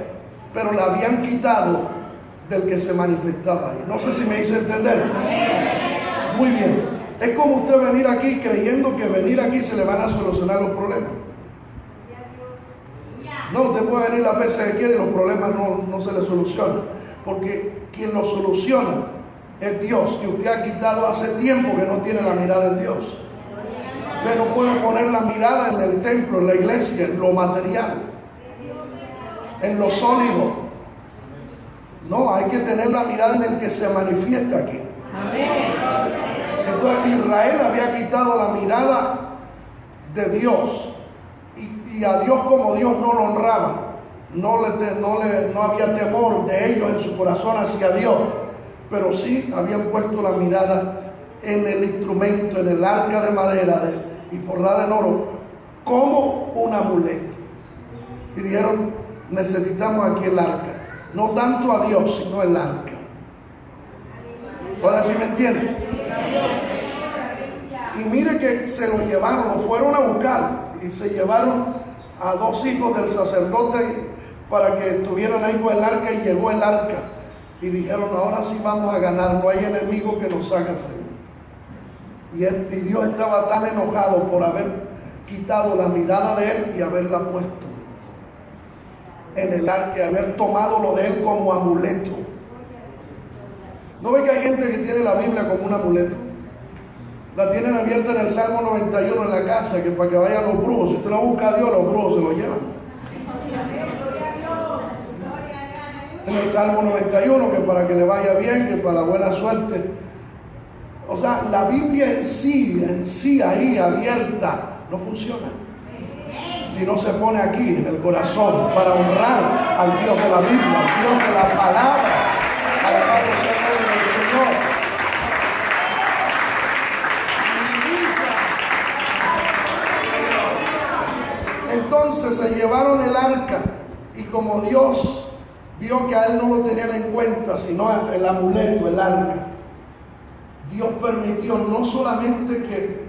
pero la habían quitado del que se manifestaba ahí. No sé si me hice entender. Muy bien. Es como usted venir aquí creyendo que venir aquí se le van a solucionar los problemas. No, usted puede venir las veces que quiere y los problemas no se le solucionan. Porque quien los soluciona es Dios. Y usted ha quitado hace tiempo que no tiene la mirada en Dios. Usted no puede poner la mirada en el templo, en la iglesia, en lo material, en lo sólido. No, hay que tener la mirada en el que se manifiesta aquí. Entonces Israel había quitado la mirada de Dios y a Dios como Dios no lo honraba, no había temor de ellos en su corazón hacia Dios, pero sí habían puesto la mirada en el instrumento, en el arca de madera y forrada en oro, como un amuleto. Y dijeron, necesitamos aquí el arca, no tanto a Dios, sino el arca. Ahora sí me entienden. Y mire que se lo llevaron, lo fueron a buscar y se llevaron a dos hijos del sacerdote para que estuvieran ahí con el arca, y llegó el arca y dijeron, ahora sí vamos a ganar, no hay enemigo que nos haga frente. Y Dios estaba tan enojado por haber quitado la mirada de él y haberla puesto en el arca, y haber tomado lo de él como amuleto. ¿No ve que hay gente que tiene la Biblia como un amuleto? La tienen abierta en el Salmo 91 en la casa, que para que vayan los brujos. Si usted no busca a Dios, los brujos se lo llevan. En el Salmo 91, que para que le vaya bien, que para la buena suerte. O sea, la Biblia en sí ahí abierta, no funciona si no se pone aquí en el corazón para honrar al Dios de la Biblia, al Dios de la palabra. Alabado sea el nombre del Señor. Entonces se llevaron el arca, y como Dios vio que a él no lo tenían en cuenta, sino el amuleto, el arca, Dios permitió no solamente que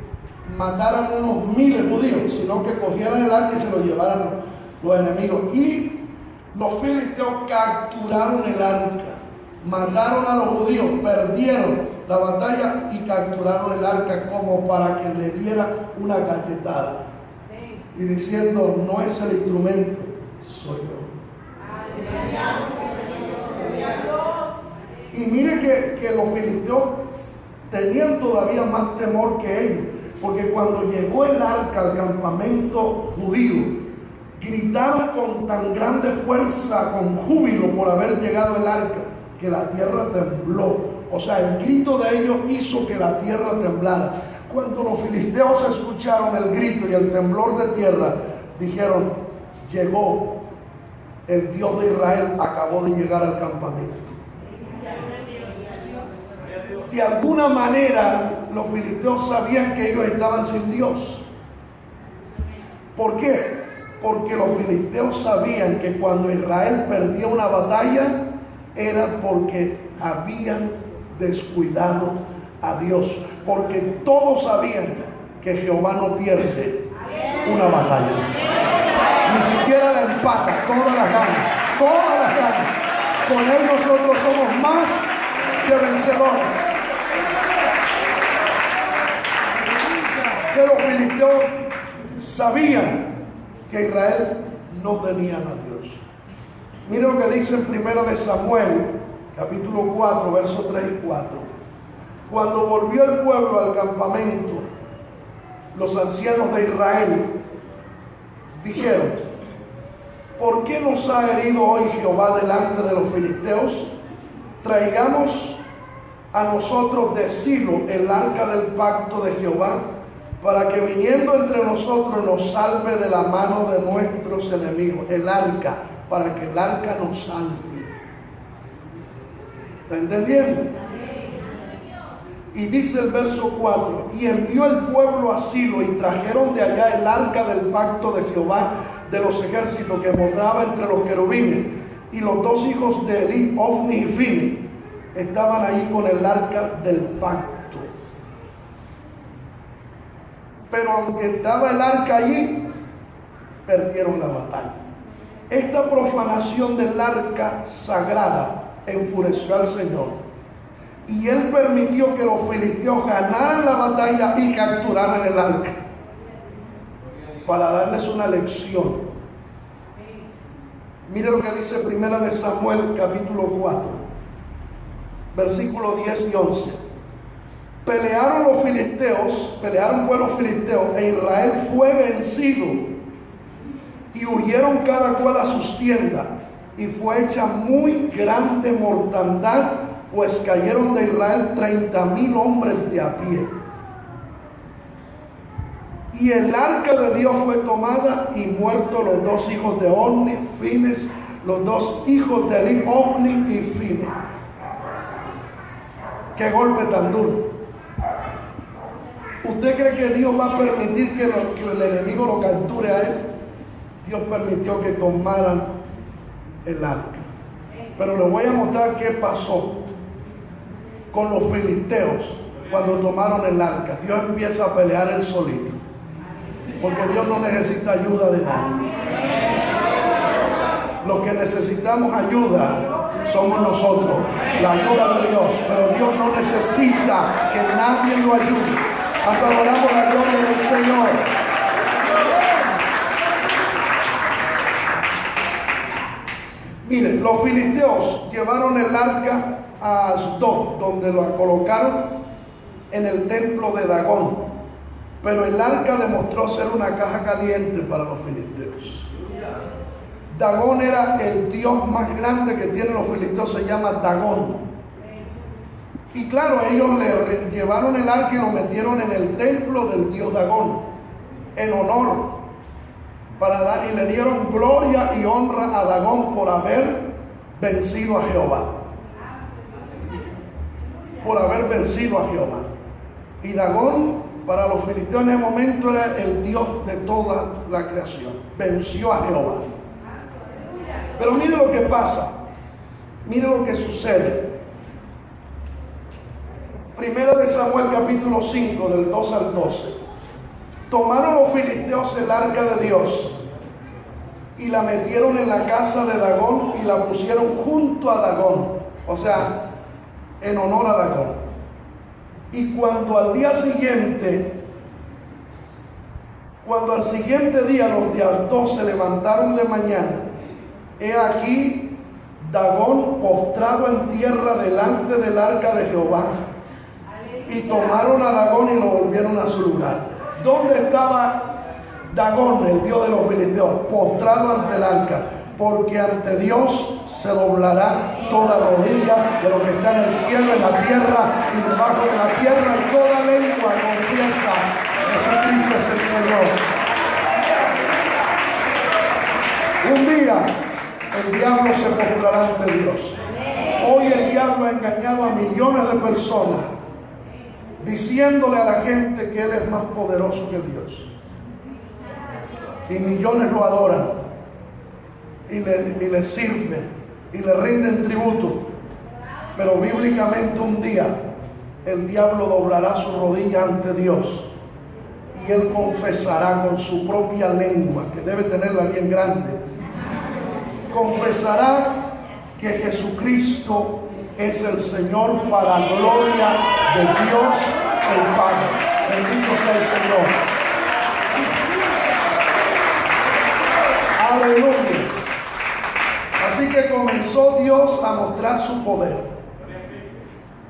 mataran unos miles judíos, sino que cogieran el arca y se lo llevaran los enemigos. Y los filisteos capturaron el arca, mataron a los judíos, perdieron la batalla y capturaron el arca, como para que le diera una cachetada y diciendo: no es el instrumento, soy yo. Y mire que los filisteos tenían todavía más temor que ellos, porque cuando llegó el arca al campamento judío, gritaron con tan grande fuerza, con júbilo por haber llegado el arca, que la tierra tembló. O sea, el grito de ellos hizo que la tierra temblara. Cuando los filisteos escucharon el grito y el temblor de tierra, dijeron: llegó el Dios de Israel, acabó de llegar al campamento. De alguna manera los filisteos sabían que ellos estaban sin Dios. ¿Por qué? Porque los filisteos sabían que cuando Israel perdía una batalla era porque habían descuidado a Dios, porque todos sabían que Jehová no pierde una batalla, ni siquiera la empata, todas las ganas. Con él nosotros somos más que vencedores. Que los filisteos sabían que Israel no tenía a Dios. Mire lo que dice en 1 Samuel, capítulo 4, versos 3 y 4. Cuando volvió el pueblo al campamento, los ancianos de Israel dijeron: ¿por qué nos ha herido hoy Jehová delante de los filisteos? Traigamos a nosotros de Silo el arca del pacto de Jehová, para que viniendo entre nosotros nos salve de la mano de nuestros enemigos. El arca, para que el arca nos salve. ¿Está entendiendo? Y dice el verso 4: y envió el pueblo a Silo, y trajeron de allá el arca del pacto de Jehová de los ejércitos, que moraba entre los querubines. Y los dos hijos de Elí, Ofni y Fini, estaban ahí con el arca del pacto. Pero aunque estaba el arca allí, perdieron la batalla. Esta profanación del arca sagrada enfureció al Señor, y él permitió que los filisteos ganaran la batalla y capturaran el arca, para darles una lección. Mire lo que dice 1 Samuel capítulo 4, versículos 10 y 11. Pelearon pues los filisteos, e Israel fue vencido, y huyeron cada cual a sus tiendas, y fue hecha muy grande mortandad, pues cayeron de Israel 30,000 hombres de a pie. Y el arca de Dios fue tomada, y muertos los dos hijos de Ofni, Fines, los dos hijos de Elí, Ofni y Fines. Qué golpe tan duro. ¿Usted cree que Dios va a permitir que el enemigo lo capture a él? Dios permitió que tomaran el arca. Pero les voy a mostrar qué pasó con los filisteos cuando tomaron el arca. Dios empieza a pelear él solito, porque Dios no necesita ayuda de nadie. Los que necesitamos ayuda somos nosotros, la ayuda de Dios. Pero Dios no necesita que nadie lo ayude. Hasta adoramos la gloria del Señor. Mire, los filisteos llevaron el arca a Asdod, donde la colocaron en el templo de Dagón. Pero el arca demostró ser una caja caliente para los filisteos. Dagón era el dios más grande que tienen los filisteos, se llama Dagón. Y claro, ellos le llevaron el arca y lo metieron en el templo del dios Dagón, en honor, y le dieron gloria y honra a Dagón por haber vencido a Jehová. Por haber vencido a Jehová. Y Dagón, para los filisteos en ese momento, era el dios de toda la creación. Venció a Jehová. Pero mire lo que pasa. Mire lo que sucede. Primera de Samuel capítulo 5, del 2 al 12. Tomaron los filisteos el arca de Dios y la metieron en la casa de Dagón y la pusieron junto a Dagón, o sea, en honor a Dagón. Y cuando al siguiente día los de Asdod se levantaron de mañana, he aquí Dagón postrado en tierra delante del arca de Jehová, y tomaron a Dagón y lo volvieron a su lugar. ¿Dónde estaba Dagón, el dios de los filisteos? Postrado ante el arca, porque ante Dios se doblará toda rodilla de lo que está en el cielo, en la tierra y debajo de la tierra, y toda lengua confiesa: Jesucristo es el Señor. Un día el diablo se postrará ante Dios. Hoy el diablo ha engañado a millones de personas, diciéndole a la gente que Él es más poderoso que Dios. Y millones lo adoran, y le sirven, y le rinden tributo. Pero bíblicamente un día el diablo doblará su rodilla ante Dios, y él confesará con su propia lengua, que debe tenerla bien grande, confesará que Jesucristo es el Señor, para gloria de Dios el Padre. Bendito sea el Señor. Aleluya. Así que comenzó Dios a mostrar su poder.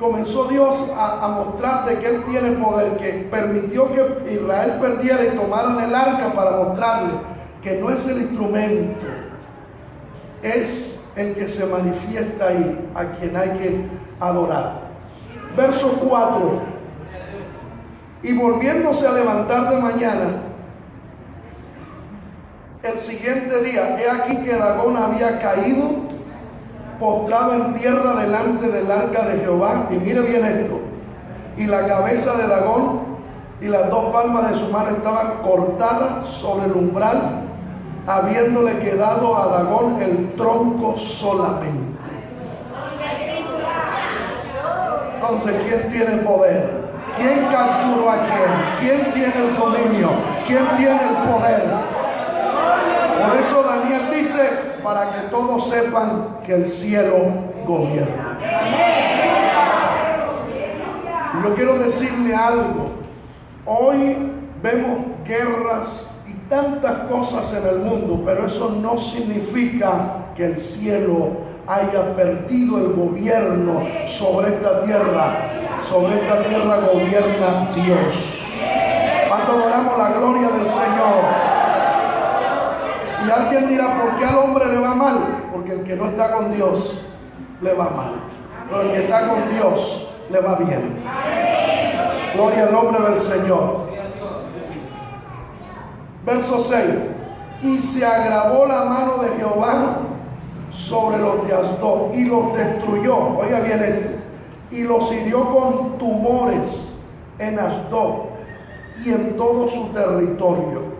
Comenzó Dios a mostrar de que Él tiene poder, que permitió que Israel perdiera y tomaran el arca para mostrarle que no es el instrumento, es el que se manifiesta ahí, a quien hay que adorar. Verso 4. Y volviéndose a levantar de mañana, el siguiente día, he aquí que Dagón había caído, postrado en tierra delante del arca de Jehová. Y mire bien esto: y la cabeza de Dagón y las dos palmas de su mano estaban cortadas sobre el umbral, habiéndole quedado a Dagón el tronco solamente. Entonces, ¿quién tiene poder? ¿Quién capturó a quién? ¿Quién tiene el dominio? ¿Quién tiene el poder? Por eso Daniel dice: para que todos sepan que el cielo gobierna. Y yo quiero decirle algo. Hoy vemos guerras y tantas cosas en el mundo, pero eso no significa que el cielo haya perdido el gobierno sobre esta tierra. Sobre esta tierra gobierna Dios. Cuando adoramos la gloria del Señor. Y alguien dirá: ¿por qué al hombre le va mal? Porque el que no está con Dios le va mal, pero el que está con Dios le va bien. Gloria al nombre del Señor. Verso 6. Y se agravó la mano de Jehová sobre los de Asdod y los destruyó. Oiga bien esto: y los hirió con tumores en Asdod y en todo su territorio.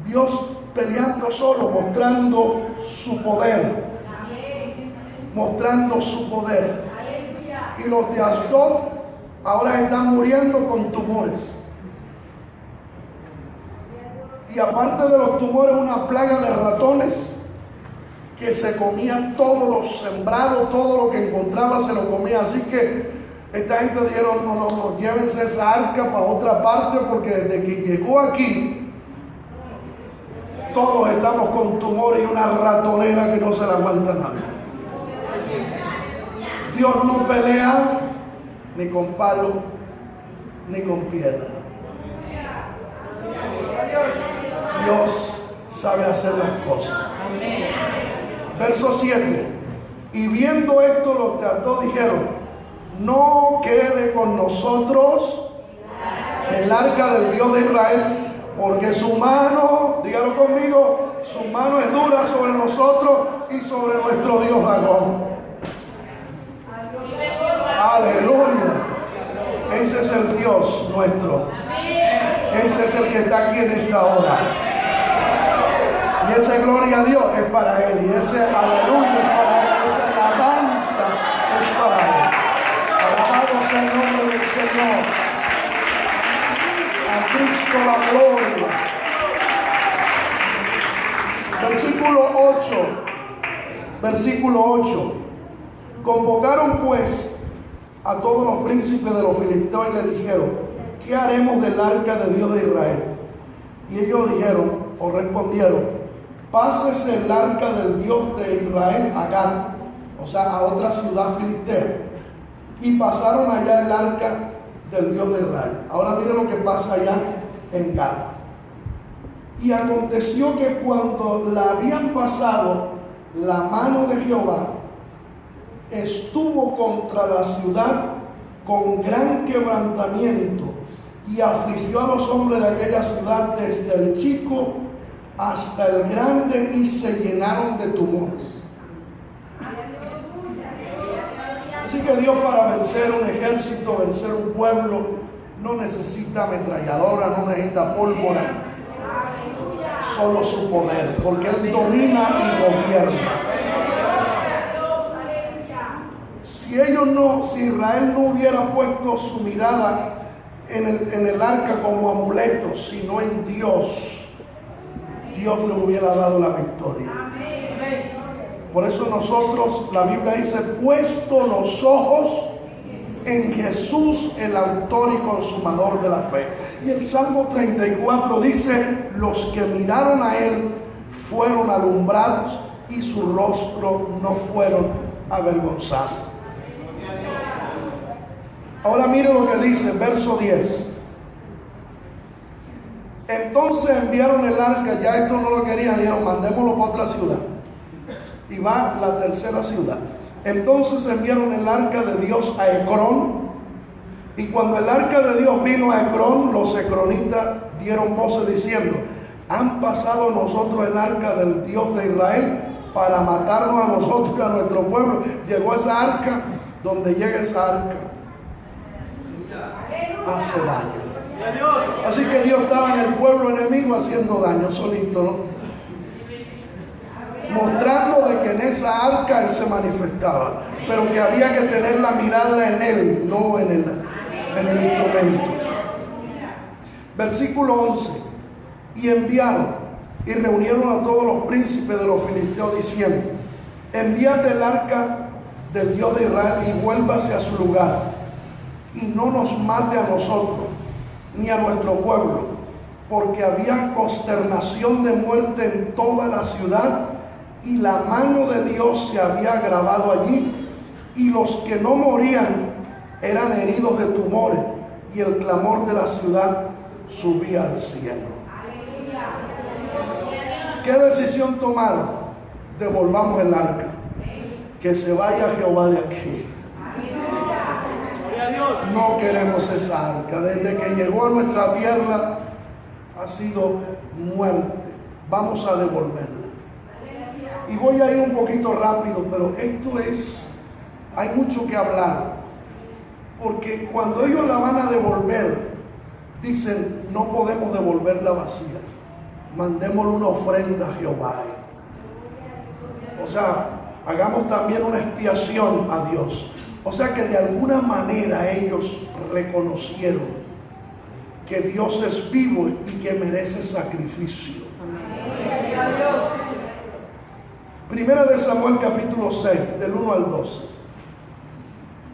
Dios peleando solo, mostrando su poder. Mostrando su poder. Y los de Asdod ahora están muriendo con tumores. Y aparte de los tumores, una plaga de ratones que se comían todos los sembrados, todo lo que encontraba se lo comía. Así que esta gente dijeron: no, llévense esa arca para otra parte, porque desde que llegó aquí Todos estamos con tumores y una ratonera que no se la aguanta nadie. Dios no pelea ni con palo ni con piedra. Dios sabe hacer las cosas. Verso 7. Y viendo esto, los de Asdod dijeron: no quede con nosotros el arca del Dios de Israel, porque su mano, dígalo conmigo, su mano es dura sobre nosotros y sobre nuestro Dios Dagón. Aleluya. Ese es el Dios nuestro. Ese es el que está aquí en esta hora. Y esa gloria a Dios es para Él. Y ese aleluya es para Él. Esa alabanza es para Él. Alabado sea el nombre del Señor. A Cristo la gloria. Versículo 8. Versículo 8. Convocaron pues a todos los príncipes de los filisteos y le dijeron: ¿qué haremos del arca de Dios de Israel? Y ellos dijeron, o respondieron: pásese el arca del Dios de Israel a Gat, o sea, a otra ciudad filistea. Y pasaron allá el arca del Dios de Israel. Ahora miren lo que pasa allá en Gat. Y aconteció que cuando la habían pasado, la mano de Jehová estuvo contra la ciudad con gran quebrantamiento y afligió a los hombres de aquella ciudad desde el chico hasta el grande, y se llenaron de tumores. Así que Dios, para vencer un ejército, vencer un pueblo, no necesita ametralladora, no necesita pólvora, solo su poder, porque Él domina y gobierna. Si Israel no hubiera puesto su mirada en el arca como amuleto, sino en Dios, Dios le hubiera dado la victoria. Por eso nosotros, la Biblia dice: puesto los ojos en Jesús, el autor y consumador de la fe. Y el Salmo 34 dice: los que miraron a Él fueron alumbrados y su rostro no fueron avergonzados. Ahora mire lo que dice, verso 10. Entonces enviaron el arca, ya esto no lo querían, dijeron: mandémoslo para otra ciudad. Y va la tercera ciudad. Entonces enviaron el arca de Dios a Ecrón. Y cuando el arca de Dios vino a Ecrón, los ecronitas dieron voces diciendo: han pasado nosotros el arca del Dios de Israel para matarnos a nosotros y a nuestro pueblo. Llegó esa arca, donde llega esa arca hace daño. Así que Dios estaba en el pueblo enemigo haciendo daño solito, ¿no? Mostrando de que en esa arca Él se manifestaba, pero que había que tener la mirada en Él, no en el instrumento. Versículo 11. Y enviaron y reunieron a todos los príncipes de los filisteos diciendo: enviad el arca del Dios de Israel y vuélvase a su lugar, y no nos mate a nosotros ni a nuestro pueblo, porque había consternación de muerte en toda la ciudad, y la mano de Dios se había grabado allí, y los que no morían eran heridos de tumores, y el clamor de la ciudad subía al cielo. ¿Qué decisión tomaron? Devolvamos el arca, que se vaya Jehová de aquí. No queremos esa arca. Desde que llegó a nuestra tierra ha sido muerte. Vamos a devolverla. Y voy a ir un poquito rápido, pero hay mucho que hablar. Porque cuando ellos la van a devolver, dicen: no podemos devolverla vacía. Mandémosle una ofrenda a Jehová. O sea, hagamos también una expiación a Dios. O sea que de alguna manera ellos reconocieron que Dios es vivo y que merece sacrificio. Primera de Samuel capítulo 6, del 1 al 12.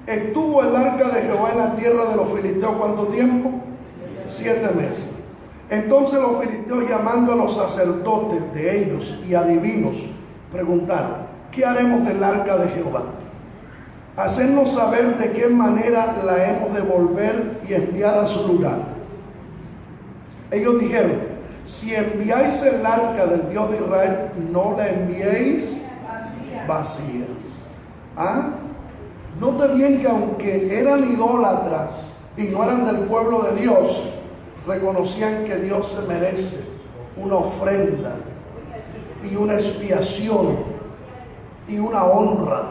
Estuvo el arca de Jehová en la tierra de los filisteos, ¿cuánto tiempo? 7 meses. Entonces los filisteos, llamando a los sacerdotes de ellos y adivinos, preguntaron: ¿qué haremos del arca de Jehová? Hacernos saber de qué manera la hemos de volver y enviar a su lugar. Ellos dijeron: si enviáis el arca del Dios de Israel, no la enviéis vacías. Note bien que aunque eran idólatras y no eran del pueblo de Dios, reconocían que Dios se merece una ofrenda y una expiación y una honra.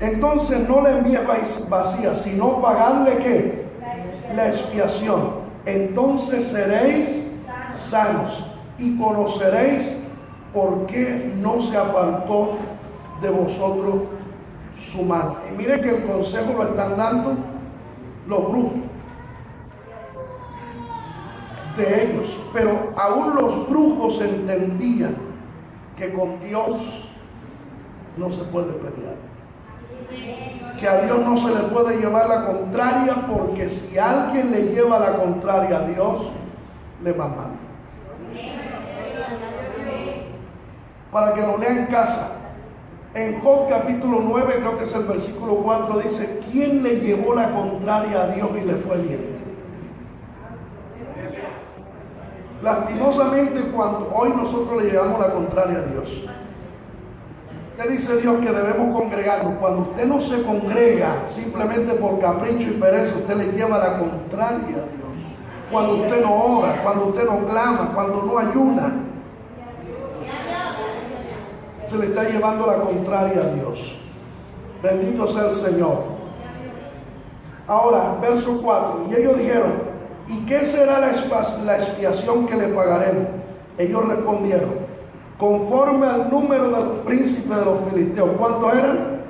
Entonces no le envíes vacía, sino pagarle ¿qué? La expiación. Entonces seréis sanos y conoceréis por qué no se apartó de vosotros su mano. Y mire que el consejo lo están dando los brujos de ellos, pero aún los brujos entendían que con Dios no se puede pelear, que a Dios no se le puede llevar la contraria, porque si alguien le lleva la contraria a Dios, le va mal. Para que lo lea en casa, en Job capítulo 9, creo que es el versículo 4, dice: ¿quién le llevó la contraria a Dios y le fue bien? Lastimosamente, cuando hoy nosotros le llevamos la contraria a Dios, ¿qué dice Dios? Que debemos congregarnos. Cuando usted no se congrega simplemente por capricho y pereza, usted le lleva la contraria a Dios. Cuando usted no ora, cuando usted no clama, cuando no ayuna, se le está llevando la contraria a Dios. Bendito sea el Señor. Ahora, verso 4. Y ellos dijeron: ¿y qué será la expiación que le pagaremos? Ellos respondieron: conforme al número de los príncipes de los filisteos. ¿Cuántos eran?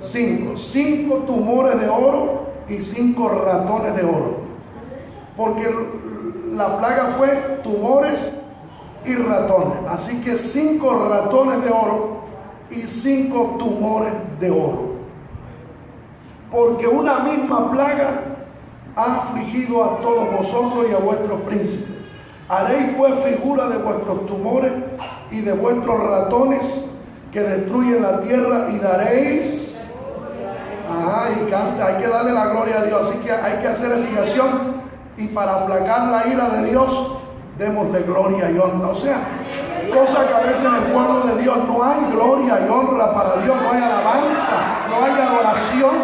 5. 5 tumores de oro y 5 ratones de oro. Porque la plaga fue tumores y ratones. Así que 5 ratones de oro y 5 tumores de oro. Porque una misma plaga ha afligido a todos vosotros y a vuestros príncipes. Haréis pues figura de vuestros tumores y de vuestros ratones que destruyen la tierra, y daréis. Y canta, hay que darle la gloria a Dios. Así que hay que hacer expiación, y para aplacar la ira de Dios, démosle gloria y honra. O sea, cosa que a veces en el pueblo de Dios no hay gloria y honra para Dios, no hay alabanza, no hay adoración.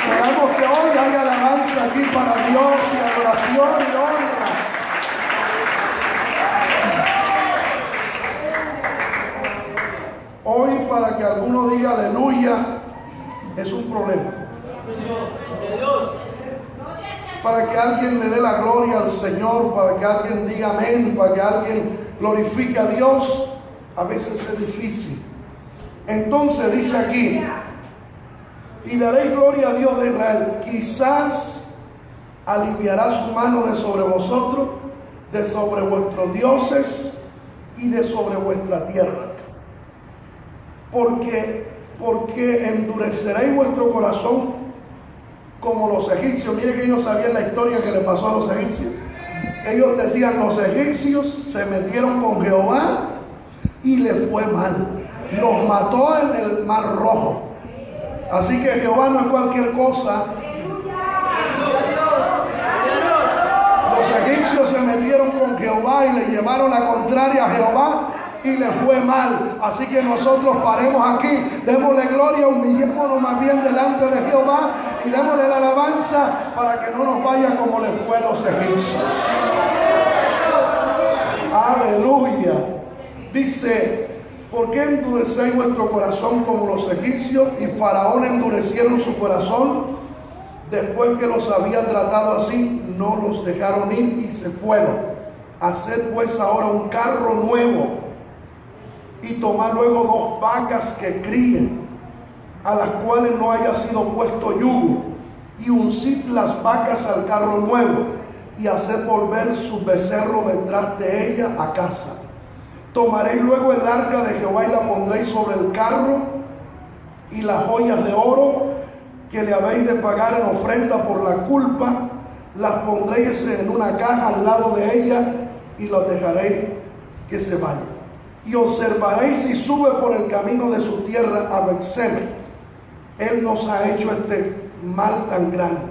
Esperamos que hoy haya alabanza aquí para Dios, y adoración y honra. Hoy, para que alguno diga aleluya, es un problema. Para que alguien le dé la gloria al Señor, para que alguien diga amén, para que alguien glorifique a Dios, a veces es difícil. Entonces dice aquí: y daréis gloria a Dios de Israel. Quizás aliviará su mano de sobre vosotros, de sobre vuestros dioses y de sobre vuestra tierra. Porque endureceréis vuestro corazón como los egipcios. Mire que ellos sabían la historia que le pasó a los egipcios. Ellos decían: los egipcios se metieron con Jehová y le fue mal. Los mató en el Mar Rojo. Así que Jehová no es cualquier cosa. Los egipcios se metieron con Jehová y le llevaron la contraria a Jehová y le fue mal. Así que nosotros paremos aquí, démosle gloria, humillémonos más bien delante de Jehová y démosle la alabanza, para que no nos vaya como le fue a los egipcios. Aleluya. Dice: ¿por qué endurecéis vuestro corazón como los egipcios? Y Faraón endurecieron su corazón. Después que los había tratado así, no los dejaron ir y se fueron. Haced pues ahora un carro nuevo, y tomad luego 2 vacas que críen, a las cuales no haya sido puesto yugo, y uncid las vacas al carro nuevo, y haced volver su becerro detrás de ella a casa. Tomaréis luego el arca de Jehová y la pondréis sobre el carro, y las joyas de oro que le habéis de pagar en ofrenda por la culpa, las pondréis en una caja al lado de ella y las dejaréis que se vayan. Y observaréis si sube por el camino de su tierra a Beth-semes. Él nos ha hecho este mal tan grande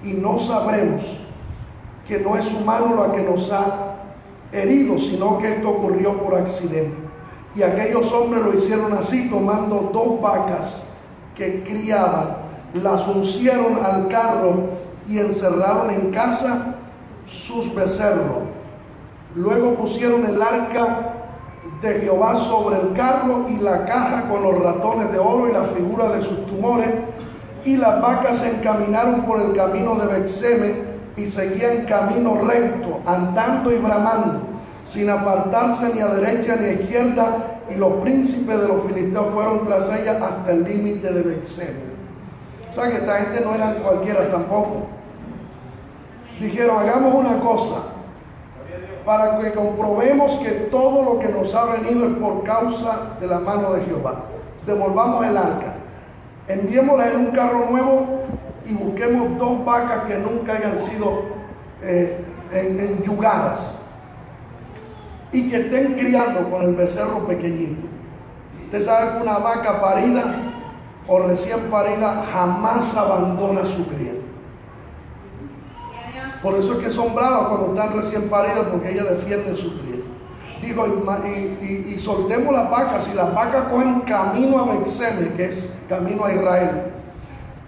y no sabremos que no es humano lo que nos ha herido, sino que esto ocurrió por accidente. Y aquellos hombres lo hicieron así, tomando 2 vacas que criaban, las uncieron al carro y encerraron en casa sus becerros. Luego pusieron el arca de Jehová sobre el carro y la caja con los ratones de oro y la figura de sus tumores, y las vacas se encaminaron por el camino de Beth-semes y seguían camino recto, andando y bramando, sin apartarse ni a derecha ni a izquierda, y los príncipes de los filisteos fueron tras ellas hasta el límite de Beth-semes. O sea que esta gente no eran cualquiera tampoco. Dijeron, hagamos una cosa, para que comprobemos que todo lo que nos ha venido es por causa de la mano de Jehová. Devolvamos el arca, enviémosla en un carro nuevo y busquemos 2 vacas que nunca hayan sido enyugadas y que estén criando con el becerro pequeñito. Usted sabe que una vaca parida o recién parida jamás abandona su cría. Por eso es que son bravas cuando están recién paridas, porque ellas defienden su cría. Dijo, y soltemos las vacas. Si las vacas cogen camino a Beth-semes, que es camino a Israel,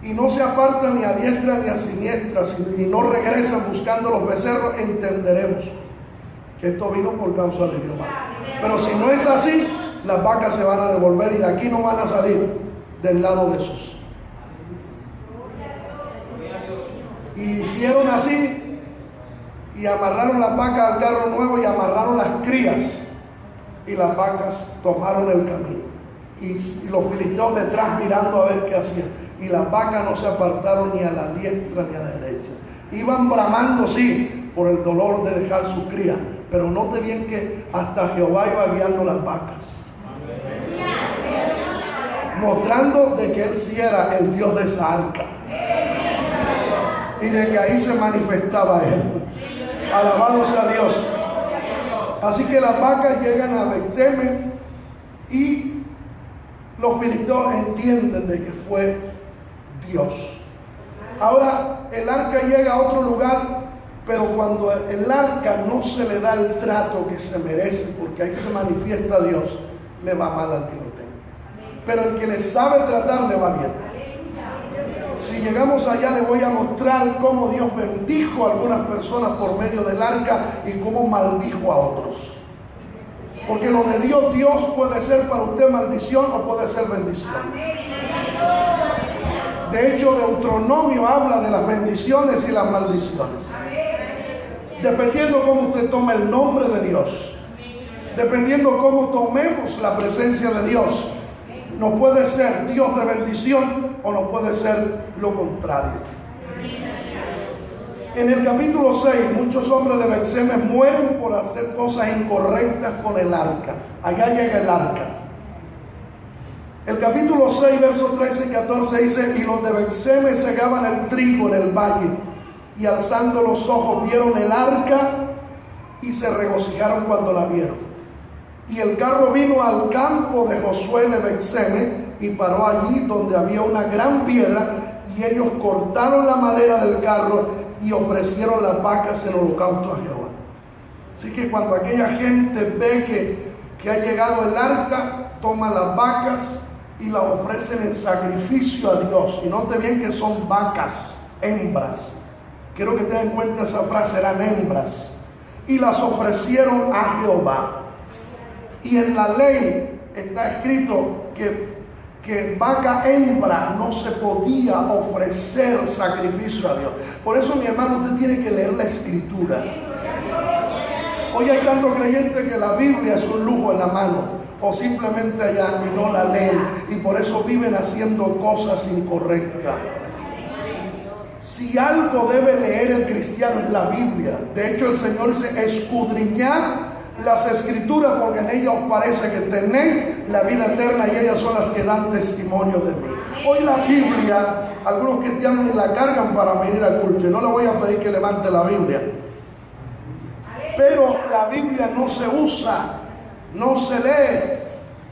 y no se apartan ni a diestra ni a siniestra, y no regresan buscando los becerros, entenderemos que esto vino por causa de Jehová. Pero si no es así, las vacas se van a devolver y de aquí no van a salir del lado de esos. Y hicieron así, y amarraron las vacas al carro nuevo y amarraron las crías, y las vacas tomaron el camino, y los filisteos detrás mirando a ver qué hacían, y las vacas no se apartaron ni a la diestra ni a la derecha. Iban bramando, sí, por el dolor de dejar sus crías, pero note bien que hasta Jehová iba guiando las vacas, mostrando de que él sí era el Dios de esa arca y de que ahí se manifestaba él. Alabado sea Dios. Así que las vacas llegan a Beth-semes y los filisteos entienden de que fue Dios. Ahora el arca llega a otro lugar, pero cuando el arca no se le da el trato que se merece, porque ahí se manifiesta Dios, le va mal al que lo tenga. Pero el que le sabe tratar le va bien. Si llegamos allá, le voy a mostrar cómo Dios bendijo a algunas personas por medio del arca y cómo maldijo a otros. Porque lo de Dios puede ser para usted maldición o puede ser bendición. De hecho, Deuteronomio habla de las bendiciones y las maldiciones. Dependiendo cómo usted tome el nombre de Dios, dependiendo cómo tomemos la presencia de Dios, no puede ser Dios de bendición o no puede ser lo contrario. En el capítulo 6, muchos hombres de Beth-semes mueren por hacer cosas incorrectas con el arca. Allá llega el arca. El capítulo 6, versos 13 y 14 dice: y los de Beth-semes segaban el trigo en el valle, y alzando los ojos vieron el arca y se regocijaron cuando la vieron. Y el carro vino al campo de Josué de Beth-semes y paró allí donde había una gran piedra, y ellos cortaron la madera del carro y ofrecieron las vacas en holocausto a Jehová. Así que cuando aquella gente ve que ha llegado el arca, toma las vacas y las ofrecen en sacrificio a Dios. Y note bien que son vacas, hembras. Quiero que tengan en cuenta esa frase, eran hembras. Y las ofrecieron a Jehová. Y en la ley está escrito que vaca hembra no se podía ofrecer sacrificio a Dios. Por eso, mi hermano, usted tiene que leer la escritura. Hoy hay tantos creyentes que la Biblia es un lujo en la mano, o simplemente allá y no la leen, y por eso viven haciendo cosas incorrectas. Si algo debe leer el cristiano es la Biblia. De hecho, el Señor dice: escudriñad las escrituras, porque en ellas os parece que tenéis la vida eterna, y ellas son las que dan testimonio de mí. Hoy la Biblia algunos cristianos ni la cargan para venir al culto. Y no le voy a pedir que levante la Biblia. Pero la Biblia no se usa, no se lee,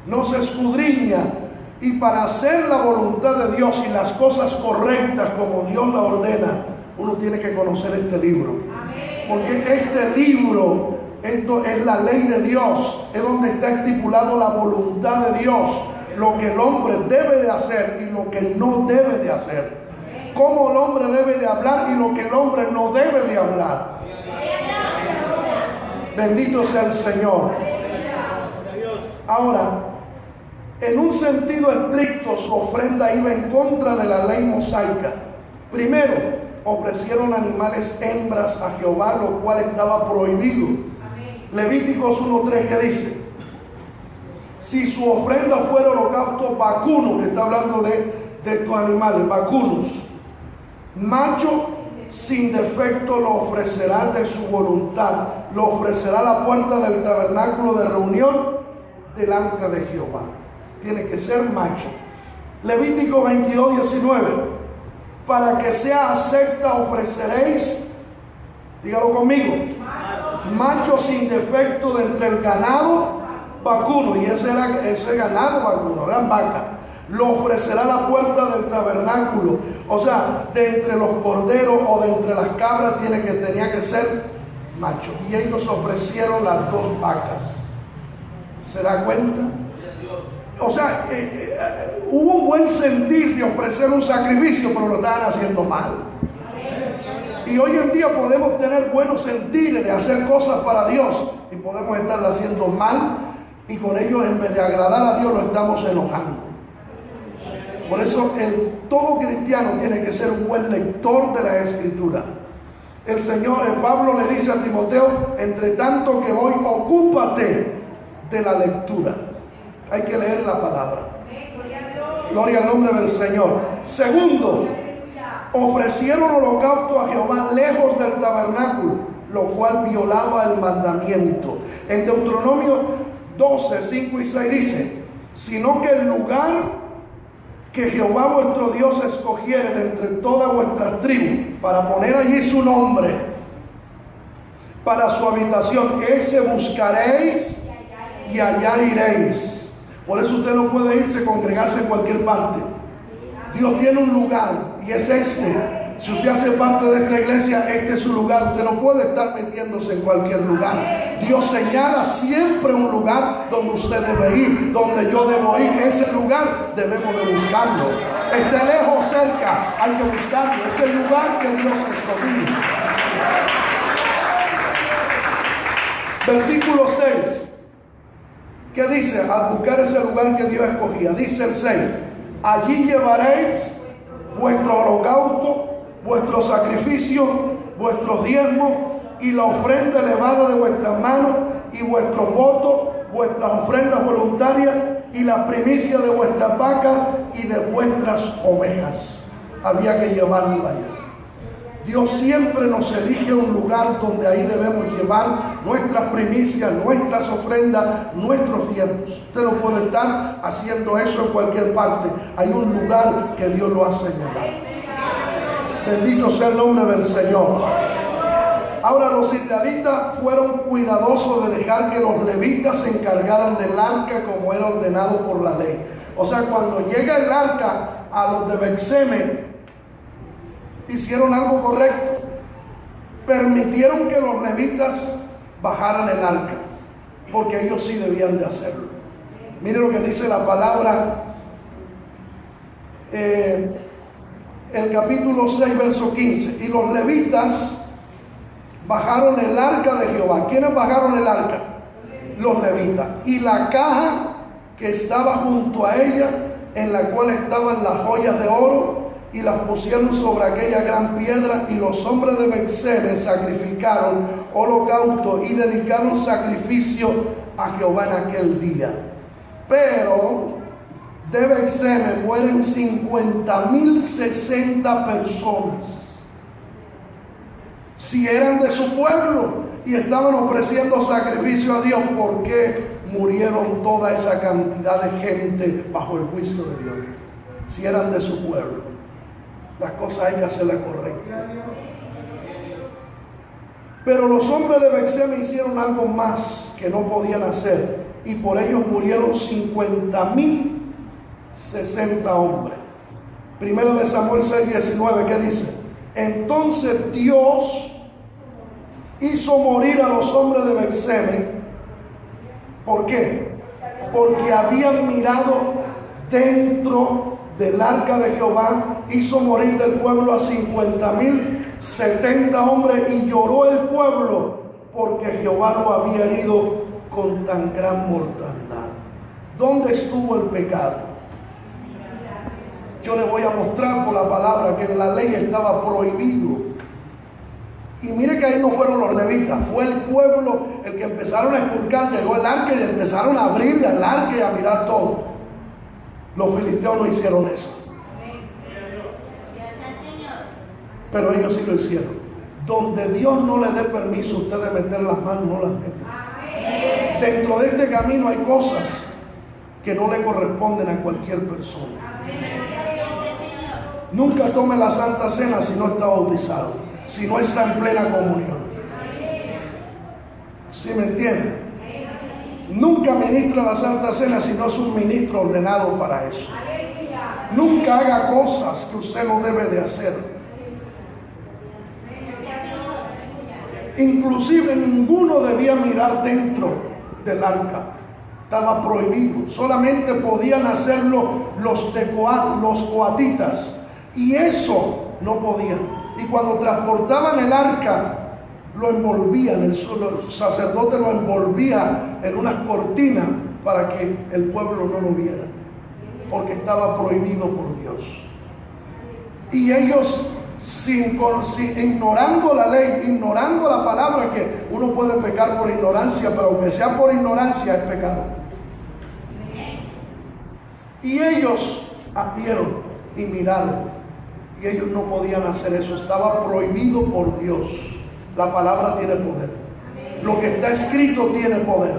no se escudriña. Y para hacer la voluntad de Dios y las cosas correctas como Dios la ordena, uno tiene que conocer este libro. Porque este libro, esto es la ley de Dios, es donde está estipulado la voluntad de Dios, lo que el hombre debe de hacer y lo que no debe de hacer, cómo el hombre debe de hablar y lo que el hombre no debe de hablar. Bendito sea el Señor. Ahora, en un sentido estricto, su ofrenda iba en contra de la ley mosaica. Primero, ofrecieron animales hembras a Jehová, lo cual estaba prohibido. Levíticos 1:3, que dice: si su ofrenda fuera holocausto vacuno, que está hablando de estos animales, vacunos, macho sin defecto lo ofrecerá de su voluntad, lo ofrecerá a la puerta del tabernáculo de reunión delante de Jehová. Tiene que ser macho. Levítico 22:19, para que sea acepta ofreceréis, dígalo conmigo, macho sin defecto de entre el ganado vacuno, y ese ganado vacuno, eran vacas, lo ofrecerá a la puerta del tabernáculo. O sea, de entre los corderos o de entre las cabras tenía que ser macho. Y ellos ofrecieron las dos vacas. ¿Se da cuenta? O sea, hubo un buen sentir de ofrecer un sacrificio, pero lo estaban haciendo mal. Y hoy en día podemos tener buenos sentires de hacer cosas para Dios y podemos estarlo haciendo mal, y con ello, en vez de agradar a Dios, lo estamos enojando. Por eso todo cristiano tiene que ser un buen lector de la Escritura. El Pablo le dice a Timoteo: entre tanto que voy, ocúpate de la lectura. Hay que leer la palabra. Gloria al nombre del Señor. Segundo, ofrecieron holocausto a Jehová lejos del tabernáculo, lo cual violaba el mandamiento. En Deuteronomio 12:5 y 6 dice: sino que el lugar que Jehová vuestro Dios escogiere de entre todas vuestras tribus para poner allí su nombre, para su habitación, ese buscaréis y allá iréis. Por eso usted no puede irse a congregarse en cualquier parte. Dios tiene un lugar, y es este. Si usted hace parte de esta iglesia, este es su lugar. Usted no puede estar metiéndose en cualquier lugar. Dios señala siempre un lugar donde usted debe ir, donde yo debo ir. Ese lugar debemos de buscarlo. Esté lejos o cerca, hay que buscarlo. Es el lugar que Dios escogió. Versículo 6. ¿Qué dice? Al buscar ese lugar que Dios escogía. Dice el 6: allí llevaréis vuestro holocausto, vuestro sacrificio, vuestros diezmos y la ofrenda elevada de vuestras manos y vuestros votos, vuestras ofrendas voluntarias y la primicia de vuestras vacas y de vuestras ovejas. Había que llevarlo allá. Dios siempre nos elige un lugar donde ahí debemos llevar nuestras primicias, nuestras ofrendas, nuestros diezmos. Usted no puede estar haciendo eso en cualquier parte. Hay un lugar que Dios lo ha señalado. Bendito sea el nombre del Señor. Ahora, los israelitas fueron cuidadosos de dejar que los levitas se encargaran del arca como era ordenado por la ley. O sea, cuando llega el arca a los de Betseme, hicieron algo correcto. Permitieron que los levitas bajaran el arca, porque ellos sí debían de hacerlo. Mire lo que dice la palabra, el capítulo 6, verso 15. Y los levitas bajaron el arca de Jehová. ¿Quiénes bajaron el arca? Los levitas. Y la caja que estaba junto a ella, en la cual estaban las joyas de oro, y las pusieron sobre aquella gran piedra. Y los hombres de Betseme sacrificaron holocausto y dedicaron sacrificio a Jehová en aquel día. Pero de Betseme mueren 50.060 personas. Si eran de su pueblo y estaban ofreciendo sacrificio a Dios, ¿por qué murieron toda esa cantidad de gente bajo el juicio de Dios? Si eran de su pueblo. las cosas hay que hacerlas correctas. Pero los hombres de Betseme hicieron algo más que no podían hacer, y por ellos murieron 50.060 hombres. Primero de Samuel 6:19, ¿qué dice? Entonces Dios hizo morir a los hombres de Betseme. ¿Por qué? Porque habían mirado dentro del arca de Jehová. Hizo morir del pueblo a 50.070 hombres, y lloró el pueblo porque Jehová lo había herido con tan gran mortandad. ¿Dónde estuvo el pecado? Yo le voy a mostrar por la palabra que en la ley estaba prohibido. Y mire que ahí no fueron los levitas, fue el pueblo el que empezaron a expulcar. Llegó el arca y empezaron a abrir el arca y a mirar todo. Los filisteos no hicieron eso, pero ellos sí lo hicieron. Donde Dios no le dé permiso a usted de meter las manos, no las mete. Dentro de este camino hay cosas que no le corresponden a cualquier persona. Nunca tome la Santa Cena si no está bautizado, si no está en plena comunión. ¿Sí me entiende? Nunca ministra la Santa Cena si no es un ministro ordenado para eso. Nunca haga cosas que usted no debe de hacer. Inclusive ninguno debía mirar dentro del arca. Estaba prohibido. Solamente podían hacerlo los de Coat, los coatitas. Y eso no podían. Y cuando transportaban el arca, lo envolvían, el sacerdote lo envolvía en unas cortinas para que el pueblo no lo viera, porque estaba prohibido por Dios. Y ellos, ignorando la ley, ignorando la palabra, que uno puede pecar por ignorancia, pero aunque sea por ignorancia es pecado. Y ellos vieron y miraron, y ellos no podían hacer eso, estaba prohibido por Dios. La palabra tiene poder. Lo que está escrito tiene poder.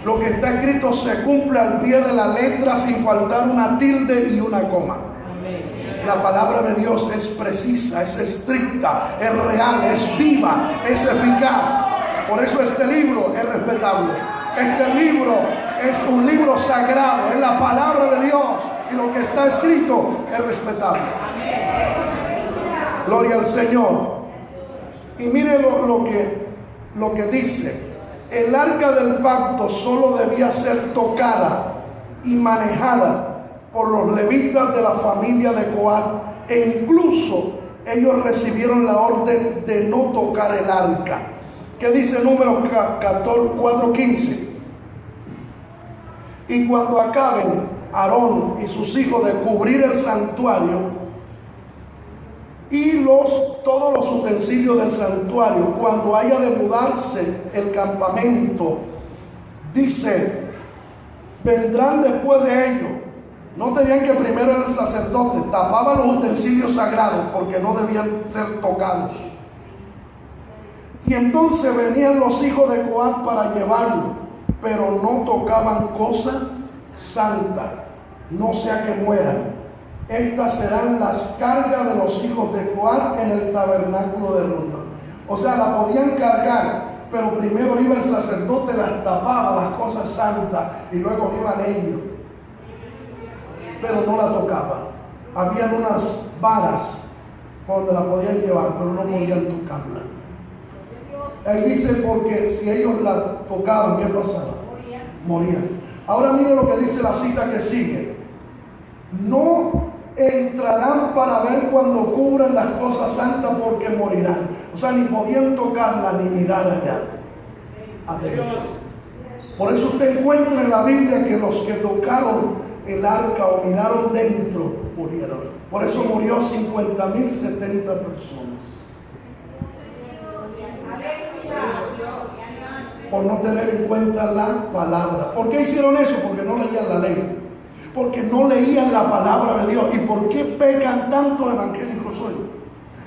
Lo que está escrito se cumple al pie de la letra, sin faltar una tilde y una coma. La palabra de Dios es precisa, es estricta, es real, es viva, es eficaz. Por eso este libro es respetable. Este libro es un libro sagrado, es la palabra de Dios, y lo que está escrito es respetable. Gloria al Señor. Y mire lo que dice: el arca del pacto solo debía ser tocada y manejada por los levitas de la familia de Coat, e incluso ellos recibieron la orden de no tocar el arca. ¿Qué dice Números 4:15? Y cuando acaben Aarón y sus hijos de cubrir el santuario y todos los utensilios del santuario, cuando haya de mudarse el campamento, dice, vendrán después de ellos. No tenían que primero el sacerdote tapaba los utensilios sagrados porque no debían ser tocados. Y entonces venían los hijos de Coat para llevarlo, pero no tocaban cosa santa, no sea que mueran. Estas serán las cargas de los hijos de Coat en el tabernáculo de reunión. O sea, la podían cargar, pero primero iba el sacerdote, las tapaba, las cosas santas, y luego iban ellos. Pero no la tocaban. Habían unas varas donde la podían llevar, pero no podían tocarla. Ahí dice, porque si ellos la tocaban, ¿qué pasaba? Morían. Ahora mire lo que dice la cita que sigue. No entrarán para ver cuando cubran las cosas santas, porque morirán. O sea, ni podían tocarla ni mirar allá adentro. Por eso usted encuentra en la Biblia que los que tocaron el arca o miraron dentro murieron. Por eso murió 50.070 personas, por no tener en cuenta la palabra. ¿Por qué hicieron eso? Porque no leían la ley, porque no leían la palabra de Dios. ¿Y por qué pecan tantos evangélicos hoy?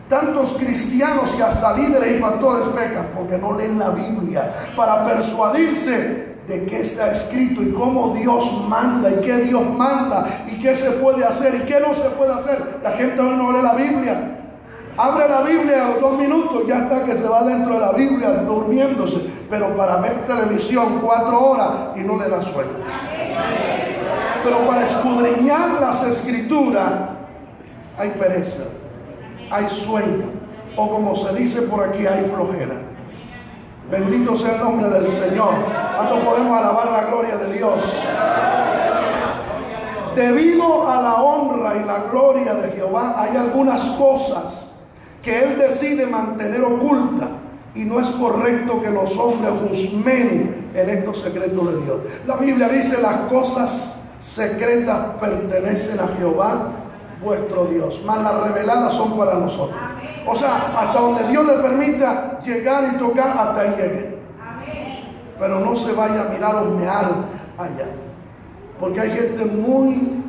Tantos cristianos y hasta líderes y pastores pecan porque no leen la Biblia, para persuadirse de qué está escrito y cómo Dios manda y qué Dios manda y qué se puede hacer y qué no se puede hacer. La gente hoy no lee la Biblia. Abre la Biblia a los 2 minutos, ya está que se va dentro de la Biblia durmiéndose, pero para ver televisión 4 horas y no le da sueño. Pero para escudriñar las Escrituras hay pereza, hay sueño, o como se dice por aquí, hay flojera. Bendito sea el nombre del Señor. ¿Cuánto podemos alabar la gloria de Dios? Debido a la honra y la gloria de Jehová, hay algunas cosas que Él decide mantener ocultas, y no es correcto que los hombres juzguen en estos secretos de Dios. La Biblia dice: las cosas secretas pertenecen a Jehová vuestro Dios, mas las reveladas son para nosotros. O sea, hasta donde Dios le permita llegar y tocar, hasta ahí llegue. Pero no se vaya a mirar o mear allá, porque hay gente muy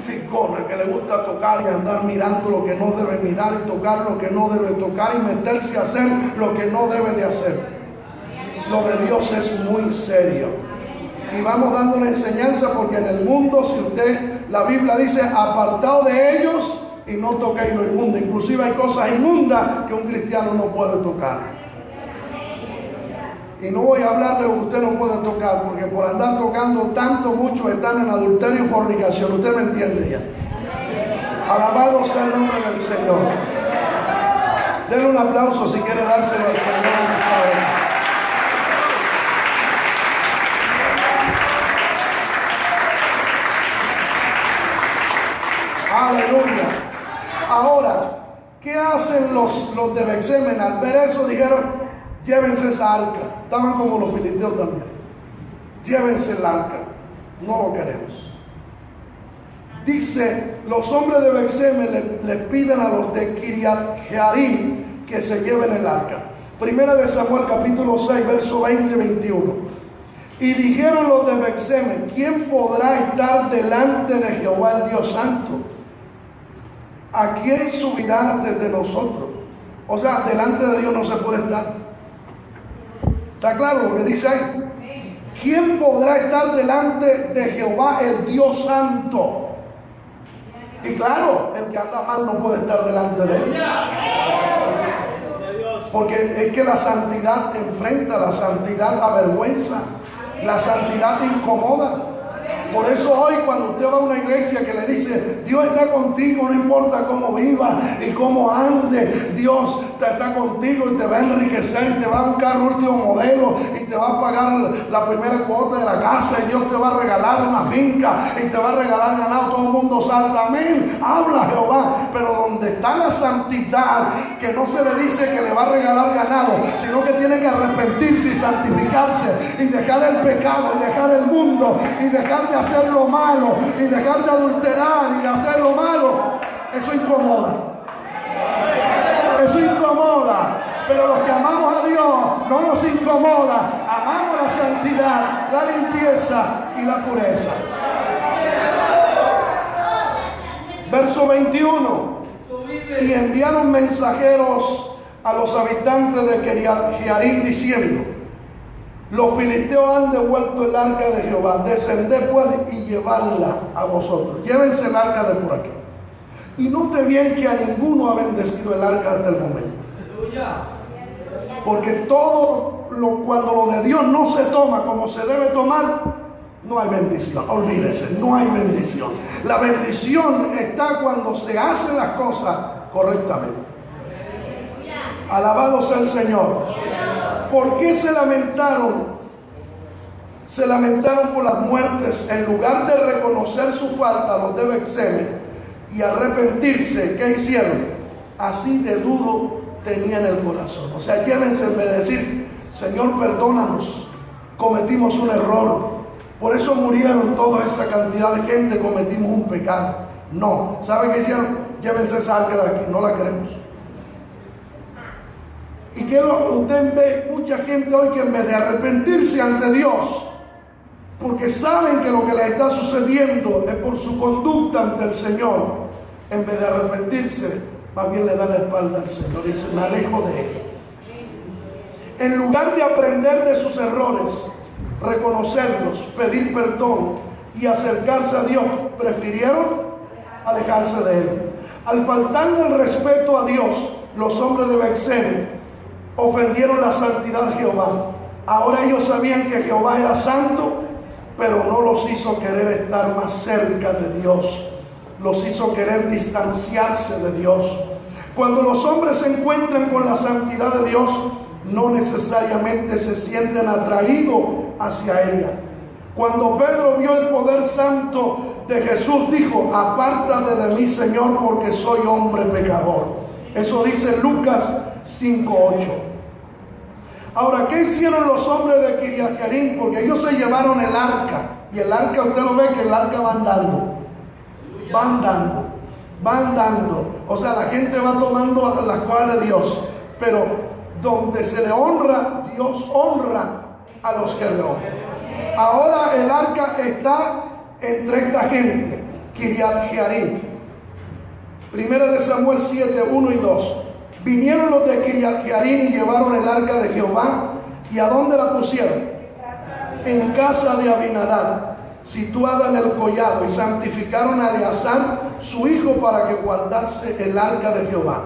ficona, que le gusta tocar y andar mirando lo que no debe mirar y tocar lo que no debe tocar y meterse a hacer lo que no debe de hacer. Lo de Dios es muy serio. Y vamos dando una enseñanza, porque en el mundo, si usted, la Biblia dice: apartado de ellos y no toquéis lo inmundo. Inclusive hay cosas inmundas que un cristiano no puede tocar. Y no voy a hablar de lo que usted no puede tocar, porque por andar tocando tanto, muchos están en adulterio y fornicación. Usted me entiende ya. Alabado sea el nombre del Señor. Denle un aplauso si quiere dárselo al Señor. Aleluya. Ahora, ¿qué hacen los de Bexemen? Al ver eso dijeron: llévense esa arca. Estaban como los filisteos también. Llévense el arca, no lo queremos. Dice: los hombres de Bexemen le piden a los de Kiriat Jearim que se lleven el arca. Primera de Samuel capítulo 6, verso 20 y 21. Y dijeron los de Bexemen: ¿quién podrá estar delante de Jehová el Dios Santo? ¿A quién subirá desde nosotros? O sea, delante de Dios no se puede estar. ¿Está claro lo que dice ahí? ¿Quién podrá estar delante de Jehová el Dios Santo? Y claro, el que anda mal no puede estar delante de él. Porque es que la santidad enfrenta, la santidad avergüenza, la santidad incomoda. Por eso hoy, cuando usted va a una iglesia que le dice: Dios está contigo, no importa cómo viva y cómo ande, Dios está contigo y te va a enriquecer y te va a dar un carro último modelo y te va a pagar la primera cuota de la casa y Dios te va a regalar una finca y te va a regalar ganado, todo el mundo salta, amén, habla Jehová. Pero donde está la santidad, que no se le dice que le va a regalar ganado, sino que tiene que arrepentirse y santificarse y dejar el pecado y dejar el mundo y dejar de hacer lo malo y dejar de adulterar y de hacer lo malo. Eso incomoda. Eso incomoda. Pero los que amamos a Dios no nos incomoda. Amamos la santidad, la limpieza y la pureza. Verso 21. Y enviaron mensajeros a los habitantes de Kiriat Jearim diciendo: los filisteos han devuelto el arca de Jehová, descended pues y llevadla a vosotros. Llévense el arca de por aquí. Y note bien que a ninguno ha bendecido el arca hasta el momento. Porque cuando lo de Dios no se toma como se debe tomar, no hay bendición. Olvídese, no hay bendición. La bendición está cuando se hacen las cosas correctamente. Alabado sea el Señor. ¿Por qué se lamentaron? Se lamentaron por las muertes. En lugar de reconocer su falta, los de Bexemen, y arrepentirse, ¿qué hicieron? Así de duro tenían el corazón. O sea, llévense en vez de decir: Señor, perdónanos, cometimos un error, por eso murieron toda esa cantidad de gente, cometimos un pecado. No, ¿sabe qué hicieron? Llévense esa arca de aquí, no la queremos. Y que usted ve mucha gente hoy que en vez de arrepentirse ante Dios, porque saben que lo que les está sucediendo es por su conducta ante el Señor, en vez de arrepentirse, más bien le da la espalda al Señor y dice: me alejo de él. En lugar de aprender de sus errores, reconocerlos, pedir perdón y acercarse a Dios, prefirieron alejarse de Él. Al faltarle el respeto a Dios, los hombres de Betseba ofendieron la santidad de Jehová. Ahora ellos sabían que Jehová era santo, pero no los hizo querer estar más cerca de Dios. Los hizo querer distanciarse de Dios. Cuando los hombres se encuentran con la santidad de Dios, no necesariamente se sienten atraídos hacia ella. Cuando Pedro vio el poder santo de Jesús, dijo: apártate de mí, Señor, porque soy hombre pecador. Eso dice Lucas 5:8. Ahora, ¿qué hicieron los hombres de Kiriat Jearim? Porque ellos se llevaron el arca. Y el arca, usted lo ve que el arca va andando. O sea, la gente va tomando las cosas de Dios. Pero donde se le honra, Dios honra a los que le honran. Ahora el arca está entre esta gente, Kiriat Jearim. Primera de Samuel 7, 1 y 2. Vinieron los de Kiriat Jearim y llevaron el arca de Jehová. ¿Y a dónde la pusieron? En casa de Abinadab, situada en el collado, y santificaron a Eleazar, su hijo, para que guardase el arca de Jehová.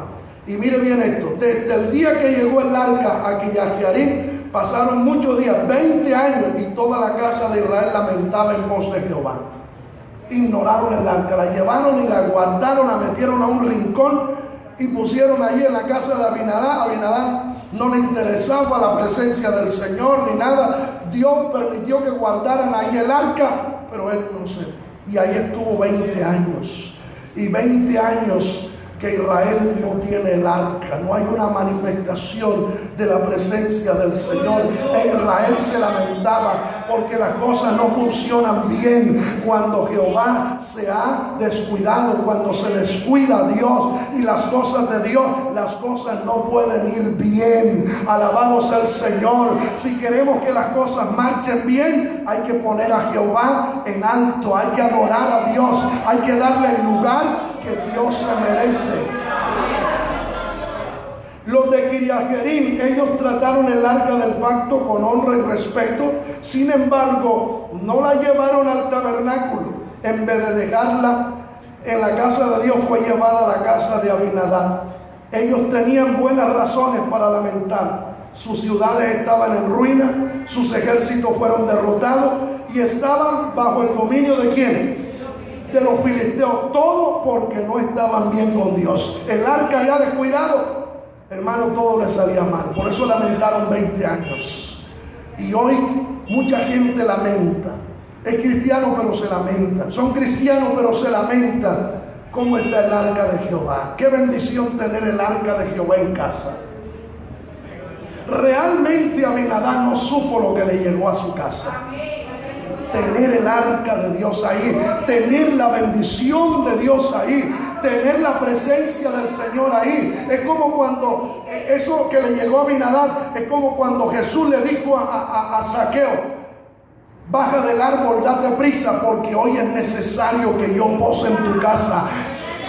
Y mire bien esto: desde el día que llegó el arca a Kiriat Jearim, pasaron muchos días, 20 años, y toda la casa de Israel lamentaba en pos de Jehová. Ignoraron el arca, la llevaron y la guardaron, la metieron a un rincón y pusieron allí en la casa de Abinadab. Abinadab no le interesaba la presencia del Señor ni nada. Dios permitió que guardaran ahí el arca, pero él no sé. Y ahí estuvo 20 años. Y 20 años que Israel no tiene el arca, no hay una manifestación de la presencia del Señor. Israel se lamentaba porque las cosas no funcionan bien cuando Jehová se ha descuidado, cuando se descuida a Dios y las cosas de Dios, las cosas no pueden ir bien. Alabado sea el Señor. Si queremos que las cosas marchen bien, hay que poner a Jehová en alto, hay que adorar a Dios, hay que darle el lugar que Dios se merece. Los de Kiriat Jearim, ellos trataron el arca del pacto con honra y respeto. Sin embargo, no la llevaron al tabernáculo. En vez de dejarla en la casa de Dios, fue llevada a la casa de Abinadab. Ellos tenían buenas razones para lamentar. Sus ciudades estaban en ruina, sus ejércitos fueron derrotados y estaban bajo el dominio ¿de quién? De los filisteos. Todo porque no estaban bien con Dios. El arca ya descuidado, hermano, todo le salía mal. Por eso lamentaron 20 años. Y hoy mucha gente lamenta. Es cristiano pero se lamenta. Son cristianos pero se lamentan. ¿Cómo está el arca de Jehová? Qué bendición tener el arca de Jehová en casa. Realmente Abinadab no supo lo que le llegó a su casa. Tener el arca de Dios ahí, tener la bendición de Dios ahí, tener la presencia del Señor ahí. Es como cuando, eso que le llegó a Abinadab, es como cuando Jesús le dijo a Zaqueo: baja del árbol, date prisa, porque hoy es necesario que yo pose en tu casa.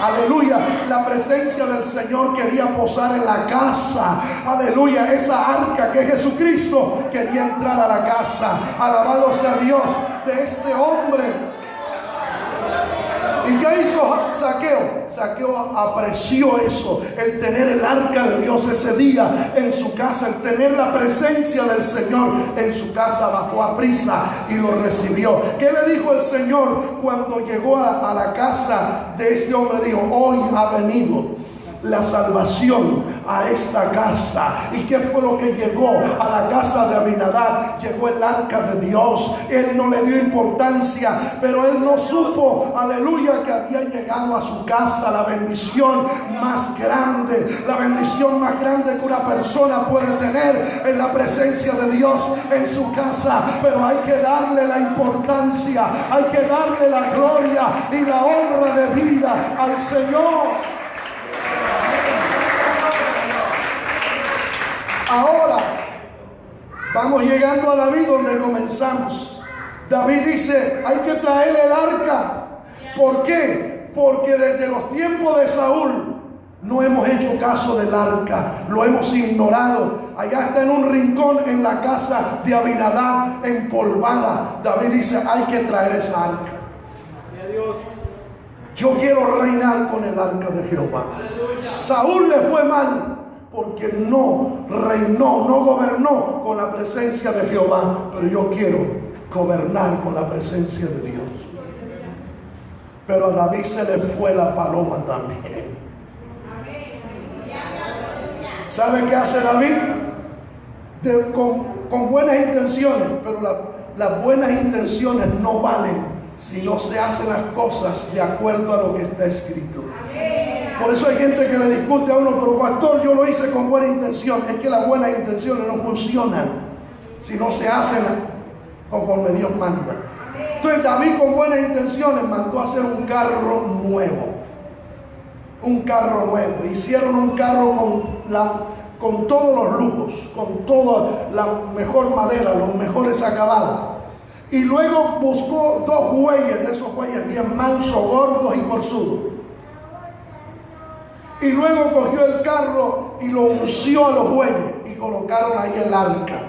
Aleluya, la presencia del Señor quería posar en la casa. Aleluya, esa arca que es Jesucristo quería entrar a la casa. Alabado sea Dios de este hombre. ¿Y qué hizo Zaqueo? Zaqueo apreció eso, el tener el arca de Dios ese día en su casa, el tener la presencia del Señor en su casa. Bajó a prisa y lo recibió. ¿Qué le dijo el Señor cuando llegó a la casa de este hombre? Dijo: hoy ha venido la salvación a esta casa. ¿Y qué fue lo que llegó a la casa de Abinadab? Llegó el arca de Dios. Él no le dio importancia, pero él no supo, aleluya, que había llegado a su casa la bendición más grande. La bendición más grande que una persona puede tener en la presencia de Dios en su casa. Pero hay que darle la importancia, hay que darle la gloria y la honra de vida al Señor. Ahora vamos llegando a David, donde comenzamos. David dice: hay que traer el arca. ¿Por qué? Porque desde los tiempos de Saúl No hemos hecho caso del arca, lo hemos ignorado. Allá está en un rincón en la casa de Abinadab, empolvada. David dice, hay que traer esa arca. Yo quiero reinar con el arca de Jehová. Saúl le fue mal porque no reinó, no gobernó con la presencia de Jehová. Pero yo quiero gobernar con la presencia de Dios. Pero a David se le fue la paloma también. ¿Sabe qué hace David? Con buenas intenciones, pero las buenas intenciones no valen si no se hacen las cosas de acuerdo a lo que está escrito. Por eso hay gente que le discute a uno, pero pastor, yo lo hice con buena intención. Es que las buenas intenciones no funcionan si no se hacen conforme Dios manda. Entonces David con buenas intenciones mandó a hacer un carro nuevo. Un carro nuevo. Hicieron un carro con todos los lujos, con toda la mejor madera, los mejores acabados. Y luego buscó 2 bueyes, de esos bueyes bien mansos, gordos y forzudos. Y luego cogió el carro y lo unció a los bueyes y colocaron ahí el arca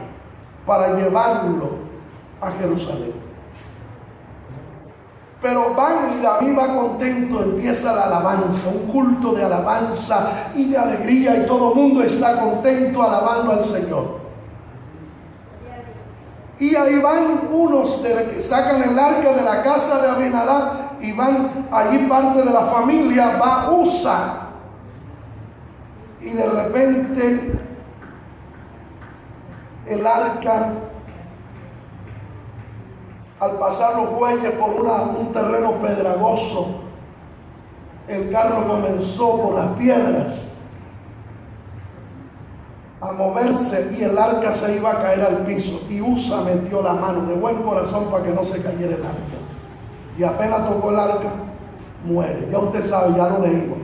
para llevarlo a Jerusalén. Pero van y David va contento, empieza la alabanza, un culto de alabanza y de alegría, y todo el mundo está contento alabando al Señor. Y ahí van unos que sacan el arca de la casa de Abinadab y van allí parte de la familia, va Usa. Y de repente el arca, al pasar los bueyes por un terreno pedregoso, el carro comenzó por las piedras a moverse y el arca se iba a caer al piso. Y Usa metió la mano de buen corazón para que no se cayera el arca. Y apenas tocó el arca, muere. Ya usted sabe, ya lo leímos.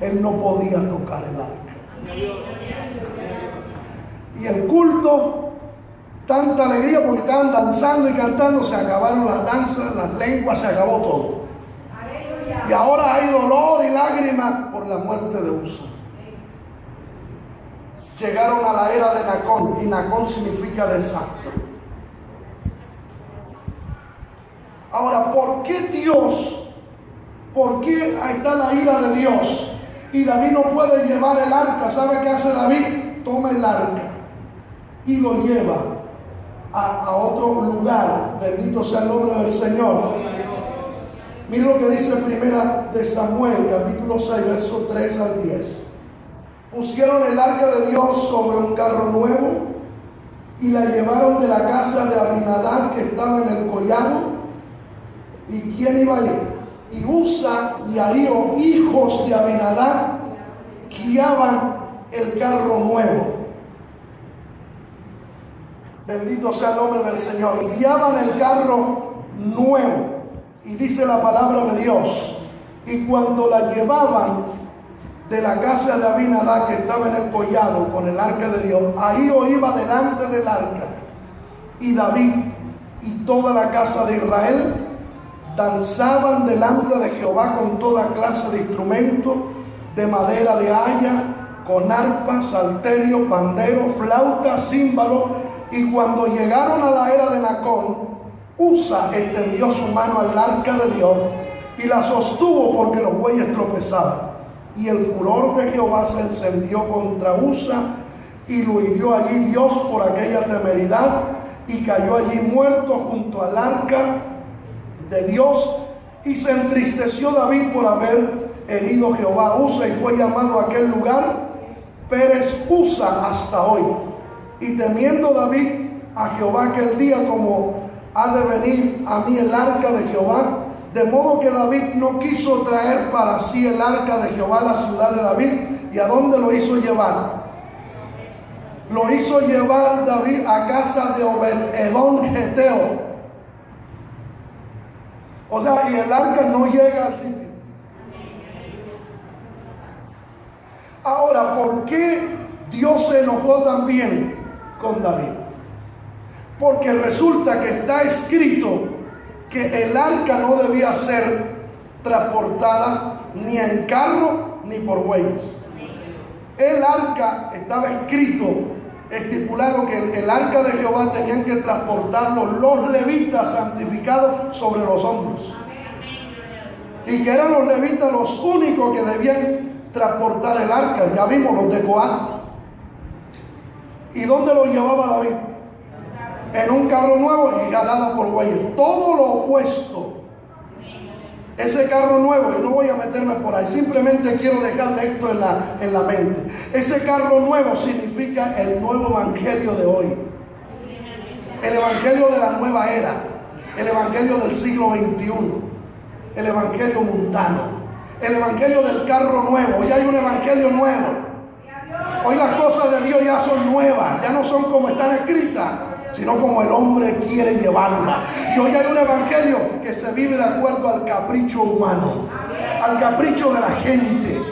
Él no podía tocar el arca. Y el culto, tanta alegría porque estaban danzando y cantando, se acabaron las danzas, las lenguas, se acabó todo. Y ahora hay dolor y lágrimas por la muerte de Usa. Llegaron a la era de Nacón, y Nacón significa desastre. Ahora, ¿por qué Dios? ¿Por qué ahí está la ira de Dios? Y David no puede llevar el arca. ¿Sabe qué hace David? Toma el arca y lo lleva a otro lugar. Bendito sea el nombre del Señor. Mira lo que dice Primera de Samuel, capítulo 6, verso 3 al 10. Pusieron el arca de Dios sobre un carro nuevo y la llevaron de la casa de Abinadab que estaba en el collado. ¿Y quién iba a ir? Y Usa y Ahío, hijos de Abinadab, guiaban el carro nuevo. Bendito sea el nombre del Señor. Guiaban el carro nuevo. Y dice la palabra de Dios. Y cuando la llevaban de la casa de Abinadab que estaba en el collado con el arca de Dios, Ahío iba delante del arca. Y David y toda la casa de Israel danzaban delante de Jehová con toda clase de instrumentos de madera de haya, con arpa, salterio, pandero, flauta, címbalo. Y cuando llegaron a la era de Nacón, Usa extendió su mano al arca de Dios y la sostuvo porque los bueyes tropezaban. Y el furor de Jehová se encendió contra Usa y lo hirió allí Dios por aquella temeridad y cayó allí muerto junto al arca de Dios. Y se entristeció David por haber herido Jehová a Usa y fue llamado a aquel lugar Pérez Usa hasta hoy. Y temiendo David a Jehová aquel día, como ha de venir a mí el arca de Jehová, de modo que David no quiso traer para sí el arca de Jehová a la ciudad de David. ¿Y a dónde lo hizo llevar? Lo hizo llevar David a casa de Obed-Edom Geteo. O sea, y el arca no llega al sitio. Ahora, ¿por qué Dios se enojó también con David? Porque resulta que está escrito que el arca no debía ser transportada ni en carro ni por bueyes. El arca estaba escrito, estipulado que el arca de Jehová tenían que transportarlo los levitas santificados sobre los hombros. Y que eran los levitas los únicos que debían transportar el arca. Ya vimos los de Coat. ¿Y dónde lo llevaba David? En un carro nuevo y jalado por bueyes. Todo lo opuesto. Ese carro nuevo, y no voy a meterme por ahí, simplemente quiero dejarle esto en la mente. Ese carro nuevo significa el nuevo evangelio de hoy. El evangelio de la nueva era. El evangelio del siglo XXI. El evangelio mundano. El evangelio del carro nuevo. Hoy hay un evangelio nuevo. Hoy las cosas de Dios ya son nuevas. Ya no son como están escritas, sino como el hombre quiere llevarla. Y hoy hay un evangelio que se vive de acuerdo al capricho humano, al capricho de la gente,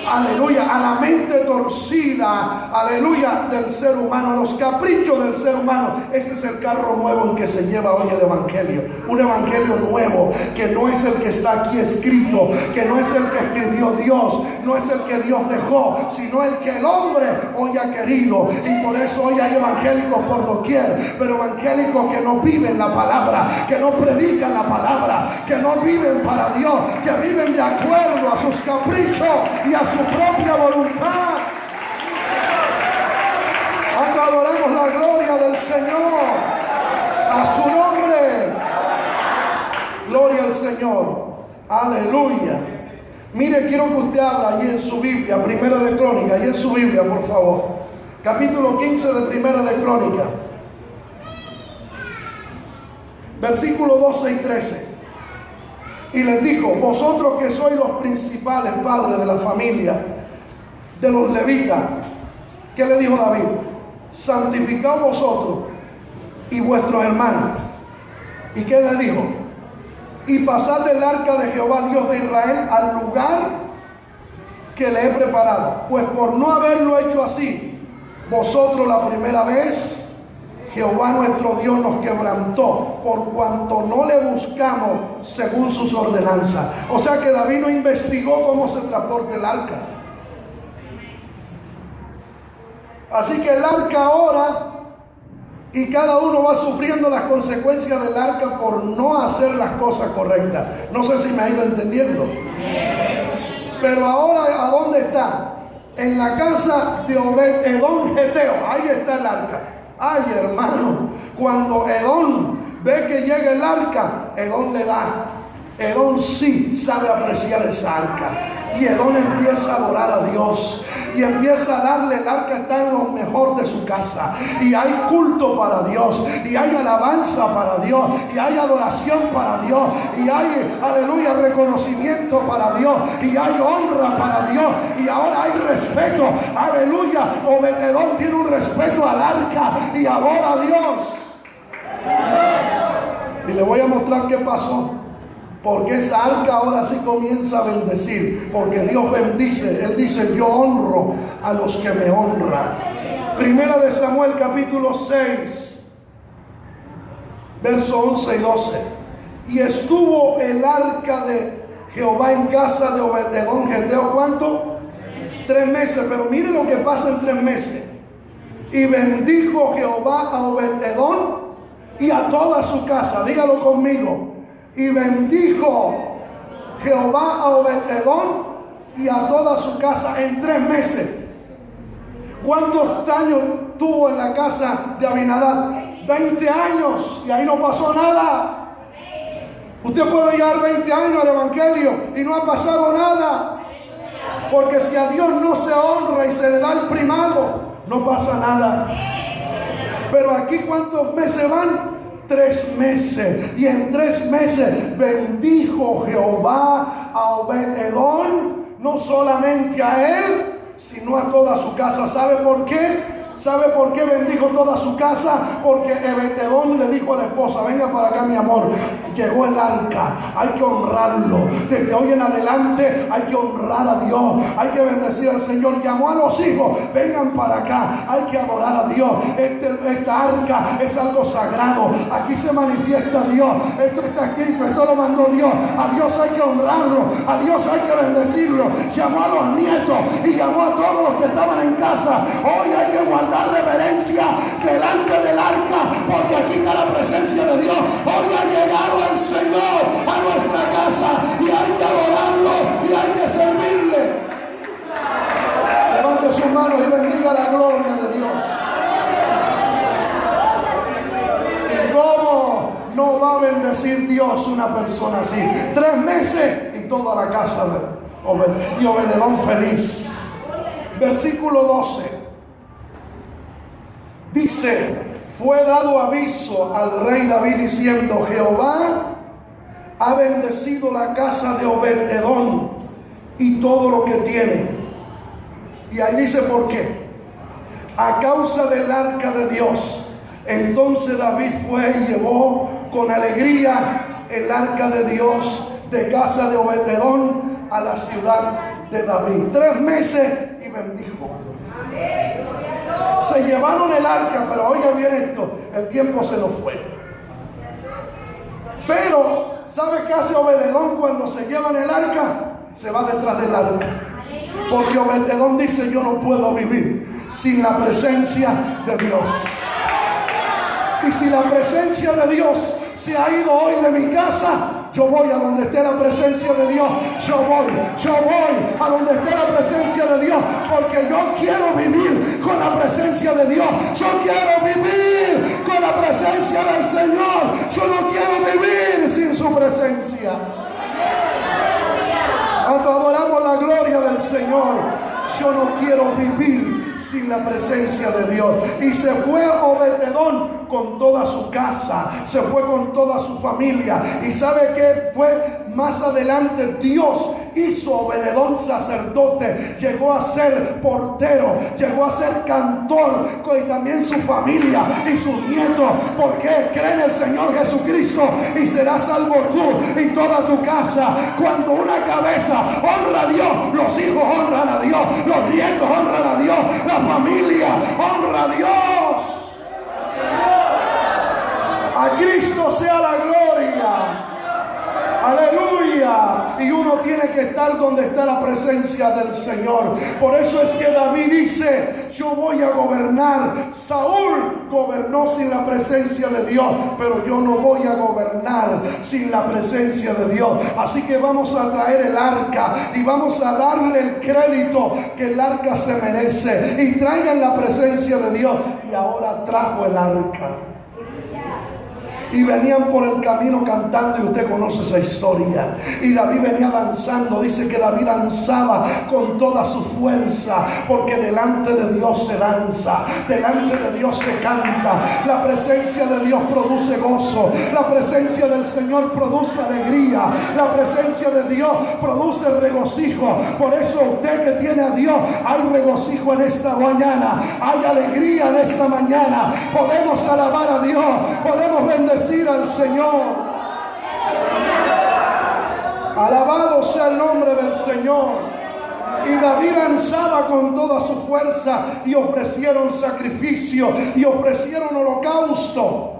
aleluya, a la mente torcida, aleluya, del ser humano, a los caprichos del ser humano. Este es el carro nuevo en que se lleva hoy el evangelio. Un evangelio nuevo, que no es el que está aquí escrito, que no es el que escribió Dios, no es el que Dios dejó, sino el que el hombre hoy ha querido. Y por eso hoy hay evangélicos por doquier, pero evangélicos que no viven la palabra, que no predican la palabra, que no viven para Dios, que viven de acuerdo a sus caprichos y a su propia voluntad. Cuando adoramos la gloria del Señor, a su nombre, gloria al Señor, aleluya. Mire, quiero que usted abra allí en su Biblia, Primera de Crónica, allí en su Biblia, por favor, capítulo 15 de Primera de Crónica, versículos 12 y 13. Y les dijo: vosotros que sois los principales padres de la familia de los levitas. ¿Qué le dijo David? Santificaos vosotros y vuestros hermanos. ¿Y qué le dijo? Y pasad del arca de Jehová Dios de Israel al lugar que le he preparado. Pues por no haberlo hecho así, vosotros la primera vez, Jehová nuestro Dios nos quebrantó, por cuanto no le buscamos según sus ordenanzas. O sea que David no investigó cómo se transporta el arca. Así que el arca ahora, y cada uno va sufriendo las consecuencias del arca por no hacer las cosas correctas. No sé si me ha ido entendiendo. Pero ahora, ¿a dónde está? En la casa de Obed-Edom Geteo. Ahí está el arca. Ay, hermano, cuando Edom ve que llega el arca, Edom le da. Edom sí sabe apreciar esa arca. Y Edom empieza a adorar a Dios. Y empieza a darle, el arca está en lo mejor de su casa. Y hay culto para Dios. Y hay alabanza para Dios. Y hay adoración para Dios. Y hay, aleluya, reconocimiento para Dios. Y hay honra para Dios. Y ahora hay respeto. Aleluya. Obed-Edom tiene un respeto al arca. Y adora a Dios. Y le voy a mostrar qué pasó. Porque esa arca ahora sí comienza a bendecir. Porque Dios bendice. Él dice: yo honro a los que me honran. Primera de Samuel capítulo 6, versos 11 y 12. Y estuvo el arca de Jehová en casa de Obed-Edom Geteo. ¿Cuánto? 3 meses. Pero mire lo que pasa en 3 meses. Y bendijo Jehová a Obed-Edom y a toda su casa. Dígalo conmigo. Y bendijo Jehová a Obed-Edom y a toda su casa en 3 meses. ¿Cuántos años tuvo en la casa de Abinadab? 20 años. Y ahí no pasó nada. Usted puede llevar 20 años al evangelio y no ha pasado nada. Porque si a Dios no se honra y se le da el primado, no pasa nada. Pero aquí, ¿cuántos meses van? 3 meses. Y en 3 meses bendijo Jehová a Obed-Edom, no solamente a él, sino a toda su casa. ¿Sabe por qué? ¿Sabe por qué bendijo toda su casa? Porque Obed-Edom le dijo a la esposa: venga para acá, mi amor, llegó el arca, hay que honrarlo. Desde hoy en adelante hay que honrar a Dios, hay que bendecir al Señor. Llamó a los hijos: vengan para acá, hay que adorar a Dios. Esta arca es algo sagrado, aquí se manifiesta Dios, esto está escrito, esto lo mandó Dios. A Dios hay que honrarlo, a Dios hay que bendecirlo. Llamó a los nietos y llamó a todos los que estaban en casa: hoy hay que guardar reverencia delante del arca, porque aquí está la presencia de Dios. Hoy ha llegado el Señor a nuestra casa y hay que adorarlo y hay que servirle. Levante sus manos y bendiga la gloria de Dios. ¿Y cómo no va a bendecir Dios una persona así? 3 meses y toda la casa de Obed-Edom feliz. Versículo 12 dice: fue dado aviso al rey David diciendo: Jehová ha bendecido la casa de Obed-Edom y todo lo que tiene. Y ahí dice por qué: a causa del arca de Dios. Entonces David fue y llevó con alegría el arca de Dios de casa de Obed-Edom a la ciudad de David. 3 meses y bendijo. Se llevaron el arca, pero oiga bien esto: el tiempo se nos fue. Pero ¿sabe qué hace Obed-Edom cuando se llevan el arca? Se va detrás del arca, porque Obed-Edom dice: yo no puedo vivir sin la presencia de Dios. Y si la presencia de Dios se ha ido hoy de mi casa, yo voy a donde esté la presencia de Dios. Yo voy a donde esté la presencia de Dios, porque yo quiero vivir con la presencia de Dios. Yo quiero vivir con la presencia del Señor. Yo no quiero vivir sin su presencia. Cuando adoramos la gloria del Señor, yo no quiero vivir sin la presencia de Dios. Y se fue Obed-Edom con toda su casa, se fue con toda su familia. Y sabe que fue más adelante: Dios hizo a Obed-Edom sacerdote, llegó a ser portero, llegó a ser cantor, y también su familia y sus nietos, porque cree en el Señor Jesucristo y serás salvo tú y toda tu casa. Cuando una cabeza honra a Dios, los hijos honran a Dios, los nietos honran a Dios, la familia honra a Dios. A Cristo sea la gloria. Aleluya. Y uno tiene que estar donde está la presencia del Señor. Por eso es que David dice: yo voy a gobernar. Saúl gobernó sin la presencia de Dios, pero yo no voy a gobernar sin la presencia de Dios. Así que vamos a traer el arca y vamos a darle el crédito que el arca se merece. Y traigan la presencia de Dios. Y ahora trajo el arca. Y venían por el camino cantando, y usted conoce esa historia. Y David venía danzando. Dice que David danzaba con toda su fuerza, porque delante de Dios se danza, delante de Dios se canta. La presencia de Dios produce gozo, la presencia del Señor produce alegría, la presencia de Dios produce regocijo. Por eso usted que tiene a Dios, hay regocijo en esta mañana, hay alegría en esta mañana. Podemos alabar a Dios, podemos bendecir al Señor. Alabado sea el nombre del Señor. Y David danzaba con toda su fuerza, y ofrecieron sacrificio y ofrecieron holocausto.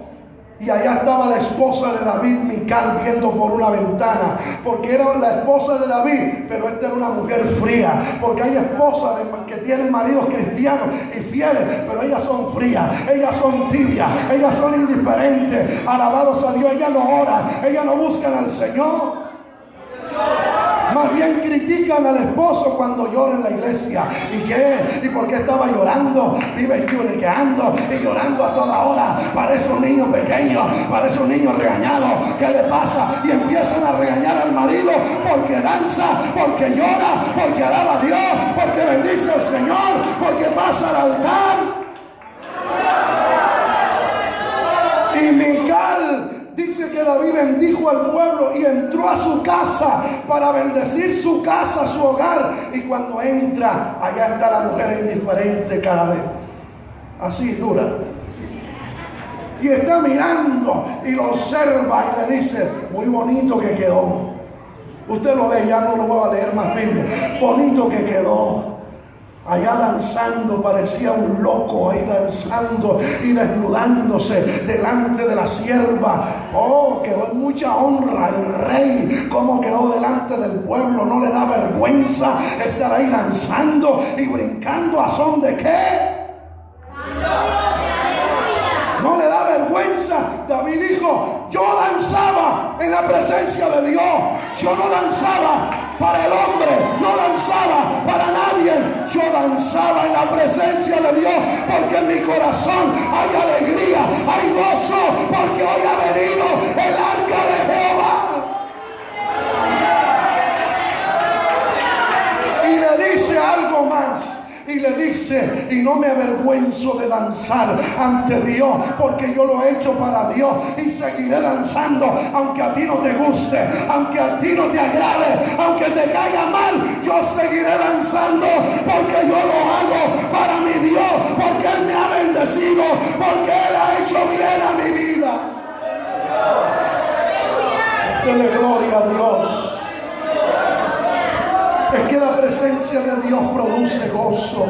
Y allá estaba la esposa de David, Mical, viendo por una ventana, porque era la esposa de David, pero esta era una mujer fría. Porque hay esposas que tienen maridos cristianos y fieles, pero ellas son frías, ellas son tibias, ellas son indiferentes. Alabados a Dios, ellas no oran, ellas no buscan al Señor. Más bien critican al esposo cuando llora en la iglesia. ¿Y qué? ¿Y por qué estaba llorando? Vive lloriqueando y llorando a toda hora. Parece un niño pequeño, parece un niño regañado. ¿Qué le pasa? Y empiezan a regañar al marido porque danza, porque llora, porque alaba a Dios, porque bendice al Señor, porque pasa al altar. Y Mical dice que David bendijo al pueblo y entró a su casa para bendecir su casa, su hogar. Y cuando entra, allá está la mujer indiferente cada vez. así dura. Y está mirando y lo observa y le dice, muy bonito que quedó. Usted lo lee, ya no lo voy a leer más Biblia. Bonito que quedó. Allá danzando, parecía un loco ahí danzando y desnudándose delante de la sierva. Oh, quedó en mucha honra el rey. Cómo quedó delante del pueblo. No le da vergüenza estar ahí danzando y brincando. ¿A son de qué? No le da vergüenza. David dijo, yo danzaba en la presencia de Dios. Yo no danzaba para el hombre, no danzaba para nadie. Yo danzaba en la presencia de Dios, porque en mi corazón hay alegría, hay gozo, porque hoy ha venido el arca de Jehová. Y le dice algo más. Y le dice, y no me avergüenzo de danzar ante Dios, porque yo lo he hecho para Dios y seguiré danzando, aunque a ti no te guste, aunque a ti no te agrade, aunque te caiga mal, yo seguiré danzando, porque yo lo hago para mi Dios, porque Él me ha bendecido, porque Él ha hecho bien a mi vida. Dele gloria a Dios. Es que la presencia de Dios produce gozo.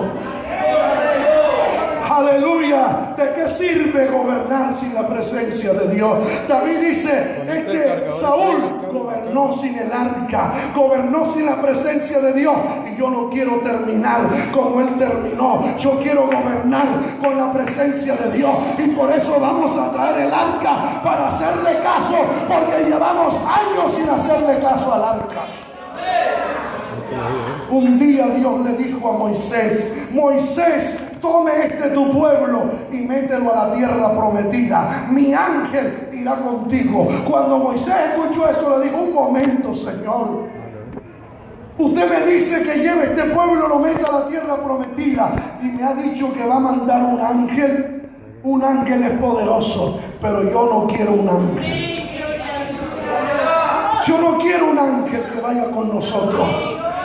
Aleluya. ¿De qué sirve gobernar sin la presencia de Dios? David dice, es que Saúl gobernó sin el arca, gobernó sin la presencia de Dios. Y yo no quiero terminar como él terminó. Yo quiero gobernar con la presencia de Dios. Y por eso vamos a traer el arca para hacerle caso, porque llevamos años sin hacerle caso al arca. Un día Dios le dijo a Moisés, Moisés, tome tu pueblo y mételo a la tierra prometida. Mi ángel irá contigo. Cuando Moisés escuchó eso, le dijo, un momento, Señor. Usted me dice que lleve este pueblo, lo meta a la tierra prometida. Y me ha dicho que va a mandar un ángel. Un ángel es poderoso, pero yo no quiero un ángel. Yo no quiero un ángel que vaya con nosotros.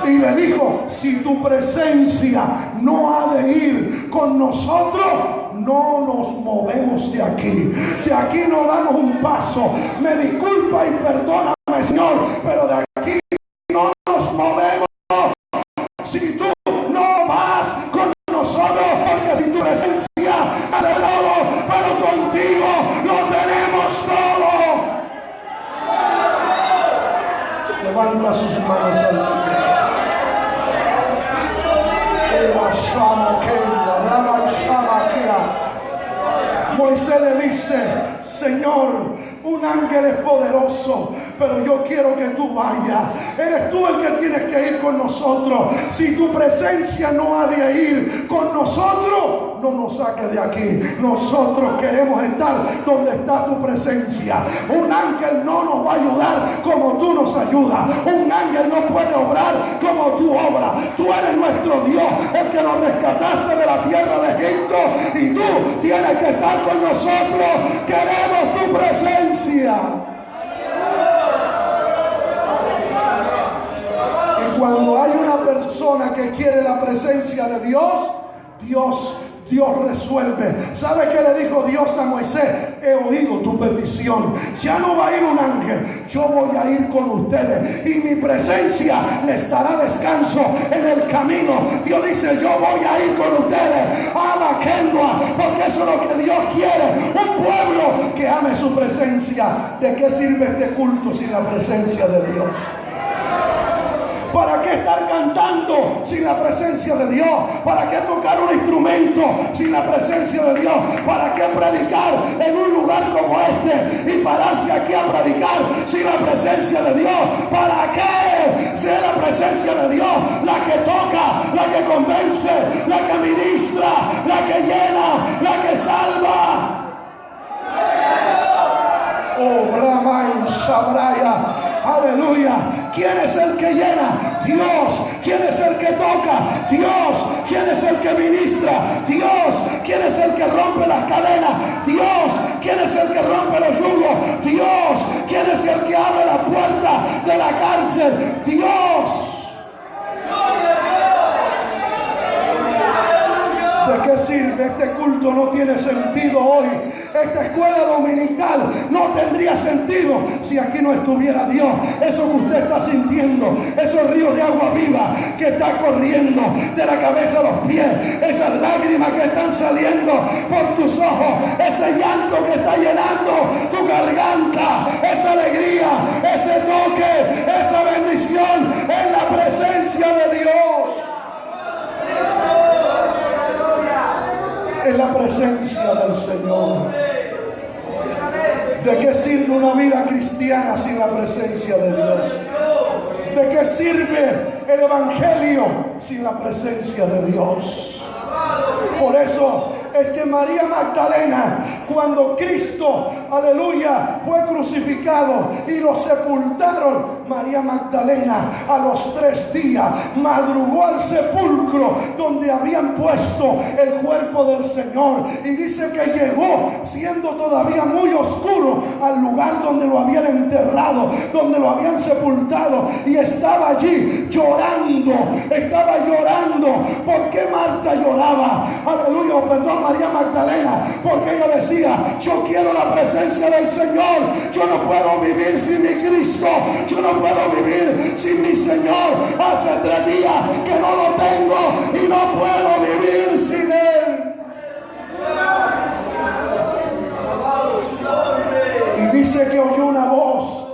Y le dijo, si tu presencia no ha de ir con nosotros, no nos movemos de aquí. De aquí no damos un paso. Me disculpa y perdóname, Señor, pero de aquí no nos movemos. Si tú no vas con nosotros, porque si tu presencia hace todo, pero contigo lo tenemos todo. Levanta sus manos al cielo. Moisés le dice, Señor, un ángel es poderoso, pero yo quiero que tú vayas. Eres tú el que tienes que ir con nosotros. Si tu presencia no ha de ir con nosotros, no nos saques de aquí. Nosotros queremos estar donde está tu presencia. Un ángel no nos va a ayudar como tú nos ayudas. Un ángel no puede obrar como tú obras. Tú eres nuestro Dios, el que nos rescataste de la tierra de Egipto, y tú tienes que estar con nosotros. Queremos tu presencia. Y cuando hay una persona que quiere la presencia de Dios resuelve. ¿Sabe qué le dijo Dios a Moisés? He oído tu petición. Ya no va a ir un ángel. Yo voy a ir con ustedes. Y mi presencia les dará descanso en el camino. Dios dice, yo voy a ir con ustedes. Ama Kenua, porque eso es lo que Dios quiere. Un pueblo que ame su presencia. ¿De qué sirve este culto sin la presencia de Dios? ¿Para qué estar cantando sin la presencia de Dios? ¿Para qué tocar un instrumento sin la presencia de Dios? ¿Para qué predicar en un lugar como este y pararse aquí a predicar sin la presencia de Dios? ¿Para qué? Si es la presencia de Dios la que toca, la que convence, la que ministra, la que llena, la que salva. Oh, Brahma y Shabraya. Aleluya. ¿Quién es el que llena? Dios. ¿Quién es el que toca? Dios. ¿Quién es el que ministra? Dios. ¿Quién es el que rompe las cadenas? Dios. ¿Quién es el que rompe los yugos? Dios. ¿Quién es el que abre la puerta de la cárcel? Dios. ¿De qué decir que este culto no tiene sentido hoy, esta escuela dominical no tendría sentido si aquí no estuviera Dios. Eso que usted está sintiendo, esos ríos de agua viva que está corriendo de la cabeza a los pies, esas lágrimas que están saliendo por tus ojos, ese llanto que está llenando tu garganta, esa alegría, ese toque, esa bendición en la presencia de Dios. En la presencia del Señor. ¿De qué sirve una vida cristiana sin la presencia de Dios? ¿De qué sirve el evangelio sin la presencia de Dios? Por eso es que María Magdalena, cuando Cristo, aleluya, fue crucificado y lo sepultaron, María Magdalena a los 3 días madrugó al sepulcro donde habían puesto el cuerpo del Señor, y dice que llegó siendo todavía muy oscuro al lugar donde lo habían enterrado, donde lo habían sepultado, y estaba allí llorando, estaba llorando. ¿Por qué Marta lloraba? Aleluya, perdón, María Magdalena, porque ella decía: yo quiero la presencia del Señor, yo no puedo vivir sin mi Cristo, yo no puedo vivir sin mi Señor. Hace 3 días que no lo tengo y no puedo vivir sin Él. Y dice que oyó una voz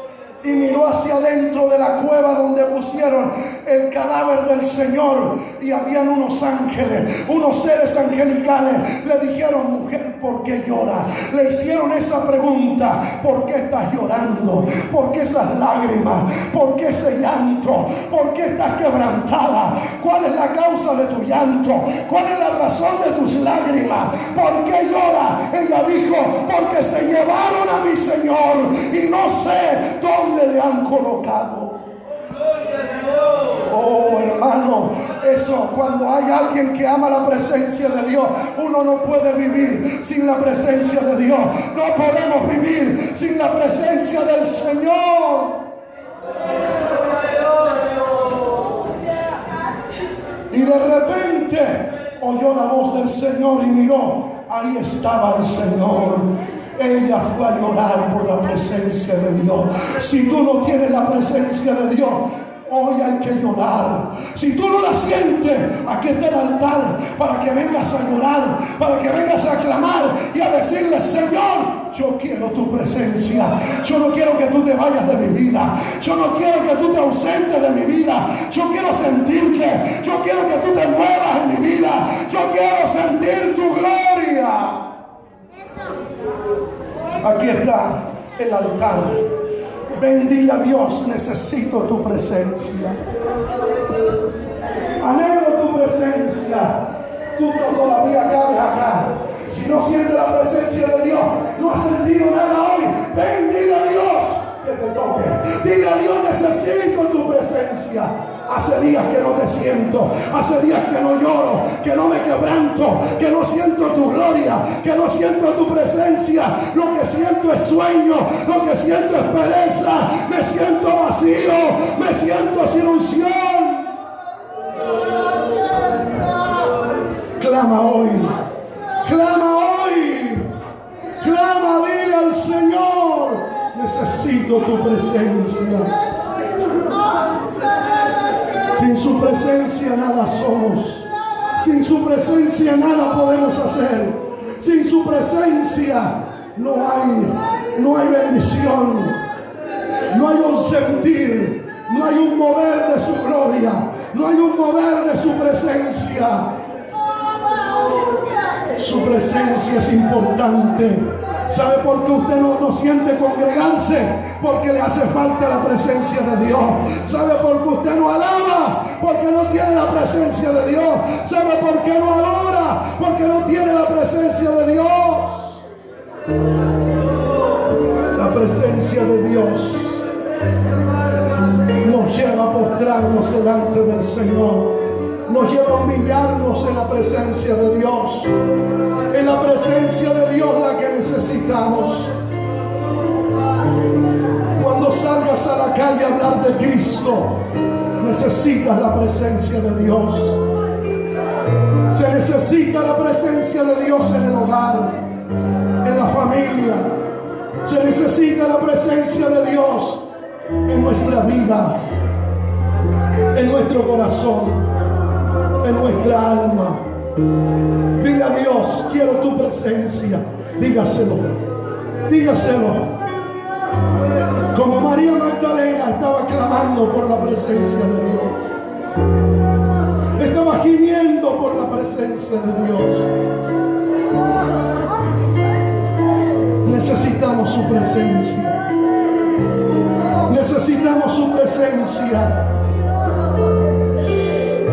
y miró hacia adentro de la cueva donde pusieron el cadáver del Señor, y habían unos ángeles, unos seres angelicales. Le dijeron: mujer, ¿por qué llora? Le hicieron esa pregunta: ¿por qué estás llorando? ¿Por qué esas lágrimas? ¿Por qué ese llanto? ¿Por qué estás quebrantada? ¿Cuál es la causa de tu llanto? ¿Cuál es la razón de tus lágrimas? ¿Por qué llora? Ella dijo: porque se llevaron a mi Señor y no sé dónde le han colocado. Oh, hermano, eso, cuando hay alguien que ama la presencia de Dios, uno no puede vivir sin la presencia de Dios. No podemos vivir sin la presencia del Señor. Y de repente oyó la voz del Señor y miró. Ahí estaba el Señor. Ella fue a llorar por la presencia de Dios. Si tú no tienes la presencia de Dios, hoy hay que llorar. Si tú no la sientes, aquí está el altar para que vengas a llorar, para que vengas a clamar y a decirle: Señor, yo quiero tu presencia. Yo no quiero que tú te vayas de mi vida. Yo no quiero que tú te ausentes de mi vida. Yo quiero sentirte. Yo quiero que tú te muevas en mi vida. Yo quiero sentir tu gloria. Aquí está el altar. Bendiga a Dios: necesito tu presencia. Anhelo tu presencia. Tú todavía cabes acá. Si no sientes la presencia de Dios, no has sentido nada hoy, ven, dile a Dios que te toque. Dile a Dios: necesito tu presencia. Hace días que no te siento, hace días que no lloro, que no me quebranto, que no siento tu gloria, que no siento tu presencia. Lo que siento es sueño, lo que siento es pereza, me siento vacío, me siento sin unción. Clama hoy, clama hoy, clama, dile al Señor: necesito tu presencia. Sin su presencia nada somos. Sin su presencia nada podemos hacer. Sin su presencia no hay bendición. No hay un sentir. No hay un mover de su gloria. No hay un mover de su presencia. Su presencia es importante. ¿Sabe por qué usted no siente congregarse? Porque le hace falta la presencia de Dios. ¿Sabe por qué usted no alaba? Porque no tiene la presencia de Dios. ¿Sabe por qué no adora? Porque no tiene la presencia de Dios. La presencia de Dios nos lleva a postrarnos delante del Señor. Nos lleva a humillarnos en la presencia de Dios. En la presencia de Dios la que necesitamos. Cuando salgas a la calle a hablar de Cristo, necesitas la presencia de Dios. Se necesita la presencia de Dios en el hogar, en la familia. Se necesita la presencia de Dios en nuestra vida, en nuestro corazón, en nuestra alma. Dile a Dios, quiero tu presencia. Dígaselo, dígaselo. Como María Magdalena estaba clamando por la presencia de Dios, estaba gimiendo por la presencia de Dios. Necesitamos su presencia. Necesitamos su presencia.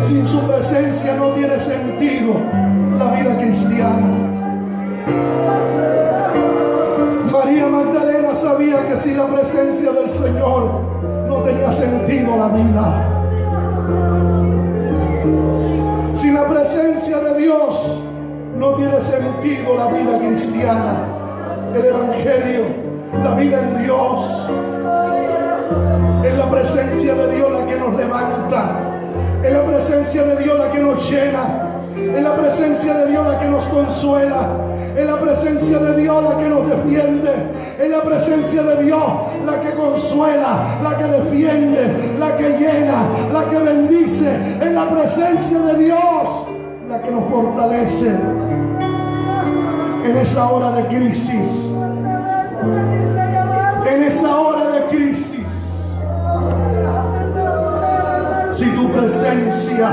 Sin su presencia no tiene sentido la vida cristiana. María Magdalena sabía que sin la presencia del Señor no tenía sentido la vida. Sin la presencia de Dios no tiene sentido la vida cristiana, el evangelio, la vida en Dios. Es la presencia de Dios la que nos levanta, es la presencia de Dios la que nos llena, es la presencia de Dios la que nos consuela, es la presencia de Dios la que nos defiende, es la presencia de Dios la que consuela, la que defiende, la que llena, la que bendice, es la presencia de Dios la que nos fortalece en esa hora de crisis, en esa hora de crisis. Si tu presencia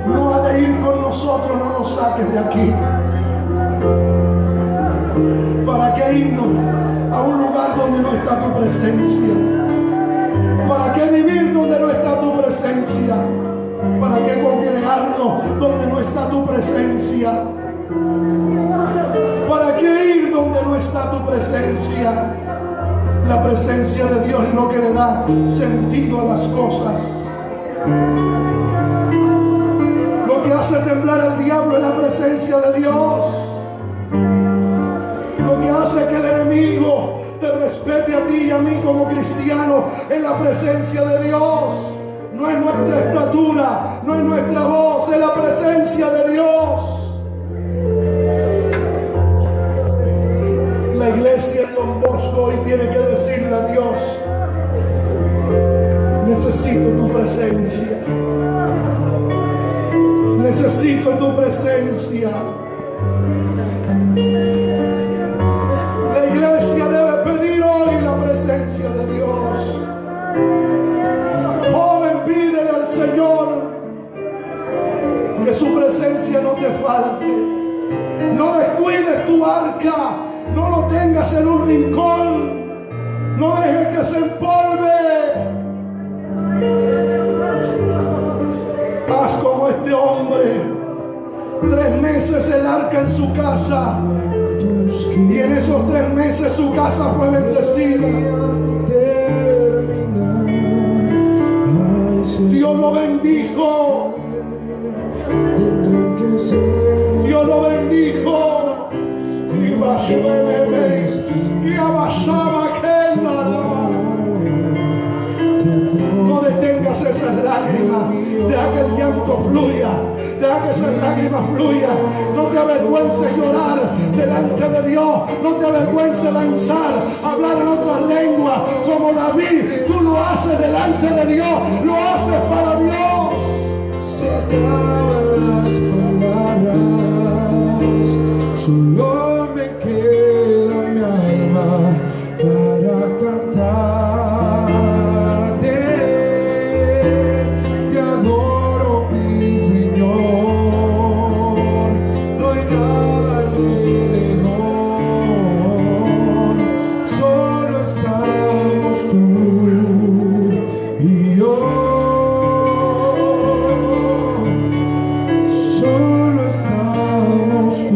no ha de ir con nosotros, no nos saques de aquí. ¿Para qué irnos a un lugar donde no está tu presencia? ¿Para qué vivir donde no está tu presencia? ¿Para qué congregarnos donde no está tu presencia? ¿Para qué ir donde no está tu presencia? La presencia de Dios es lo que le da sentido a las cosas. Lo que hace temblar al diablo es la presencia de Dios. Lo que hace que el enemigo te respete a ti y a mí como cristianos es la presencia de Dios. No es nuestra estatura, no es nuestra voz, es la presencia de Dios. La iglesia en Don Bosco hoy tiene que decirle a Dios: necesito tu presencia. Necesito tu presencia. La iglesia debe pedir hoy la presencia de Dios. Joven, pídele al Señor que su presencia no te falte. No descuides tu arca. No lo tengas en un rincón. No dejes que se empolve. Haz como este hombre. 3 meses el arca en su casa. Y en esos 3 meses su casa fue bendecida. Dios lo bendijo. Dios lo bendijo. Y abasaba que no detengas esas lágrimas. Deja que el llanto fluya. Deja que esas lágrimas fluyan. No te avergüences llorar delante de Dios. No te avergüences danzar, hablar en otras lenguas como David. Tú lo haces delante de Dios. Lo haces para Dios. Se acaban las palabras. Solo me queda mi alma para cantarte. Te adoro, mi Señor. No hay nada alrededor. Solo estamos tú y yo. Solo estamos tú.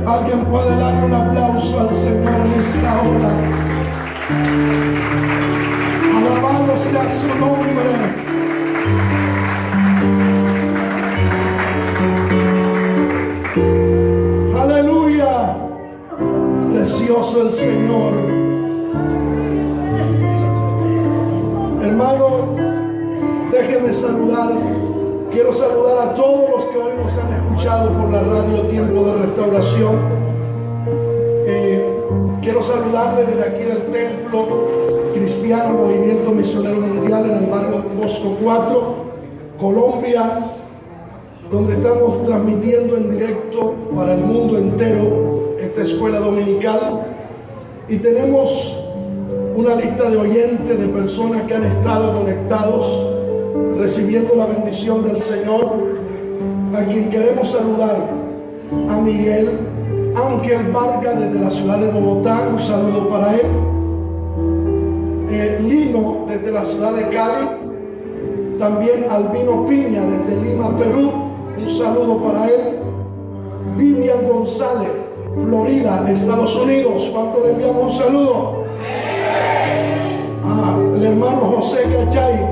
Alguien puede darle un aplauso al Señor en esta hora. Alabado sea su nombre. Aleluya. Precioso el Señor. luego déjenme saludar. Quiero saludar a todos los que hoy nos han escuchado por la radio Tiempo de Restauración. Quiero saludarles desde aquí del Templo Cristiano Movimiento Misionero Mundial en el barrio Bosco 4, Colombia, donde estamos transmitiendo en directo para el mundo entero esta escuela dominical. Y tenemos una lista de oyentes, de personas que han estado conectados, recibiendo la bendición del Señor, a quien queremos saludar. A Miguel Ángel Vargas desde la ciudad de Bogotá, un saludo para él. Lino desde la ciudad de Cali. También Albino Piña desde Lima, Perú, un saludo para él. Vivian González, Florida, Estados Unidos, ¿cuánto le enviamos un saludo? El hermano José Cachay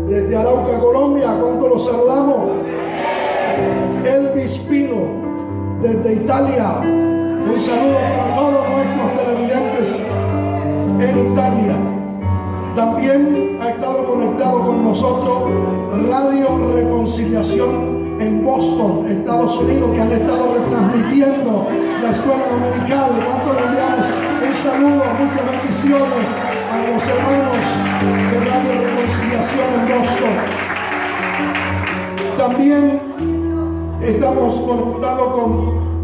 desde Arauca, Colombia, ¿cuánto lo saludamos? Elvis Pino desde Italia, un saludo para todos nuestros televidentes en Italia. También ha estado conectado con nosotros Radio Reconciliación en Boston, Estados Unidos, que han estado retransmitiendo la escuela dominical. ¿Cuánto le enviamos un saludo, muchas bendiciones a los hermanos de Radio Reconciliación en Boston? También estamos conectados con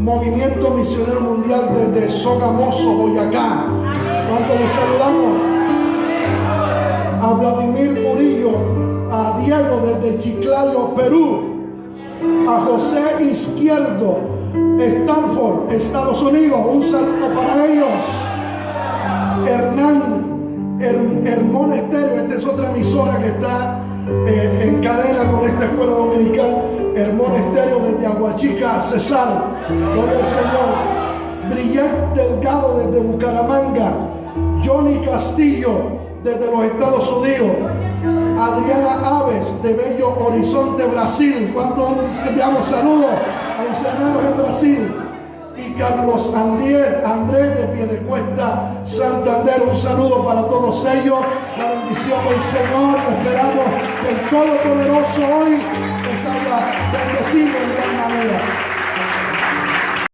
Movimiento Misionero Mundial desde Sogamoso, Boyacá. ¿Cuánto les saludamos? A Vladimir Murillo, a Diego desde Chiclayo, Perú, a José Izquierdo, Stanford, Estados Unidos, un saludo para ellos. Hernán Hermón Estéreo, esta es otra emisora que está en cadena con esta escuela dominical. Hermón Estéreo desde Aguachica, Cesar, gloria al Señor. Brillet Delgado desde Bucaramanga, Johnny Castillo desde los Estados Unidos, Adriana Aves de Bello Horizonte, Brasil. ¿Cuántos enviamos saludos a los hermanos en Brasil? Y Carlos Andrés de Piedecuesta, Santander, un saludo para todos ellos. La bendición del Señor. Esperamos que el Todopoderoso hoy les haya bendecido de gran manera.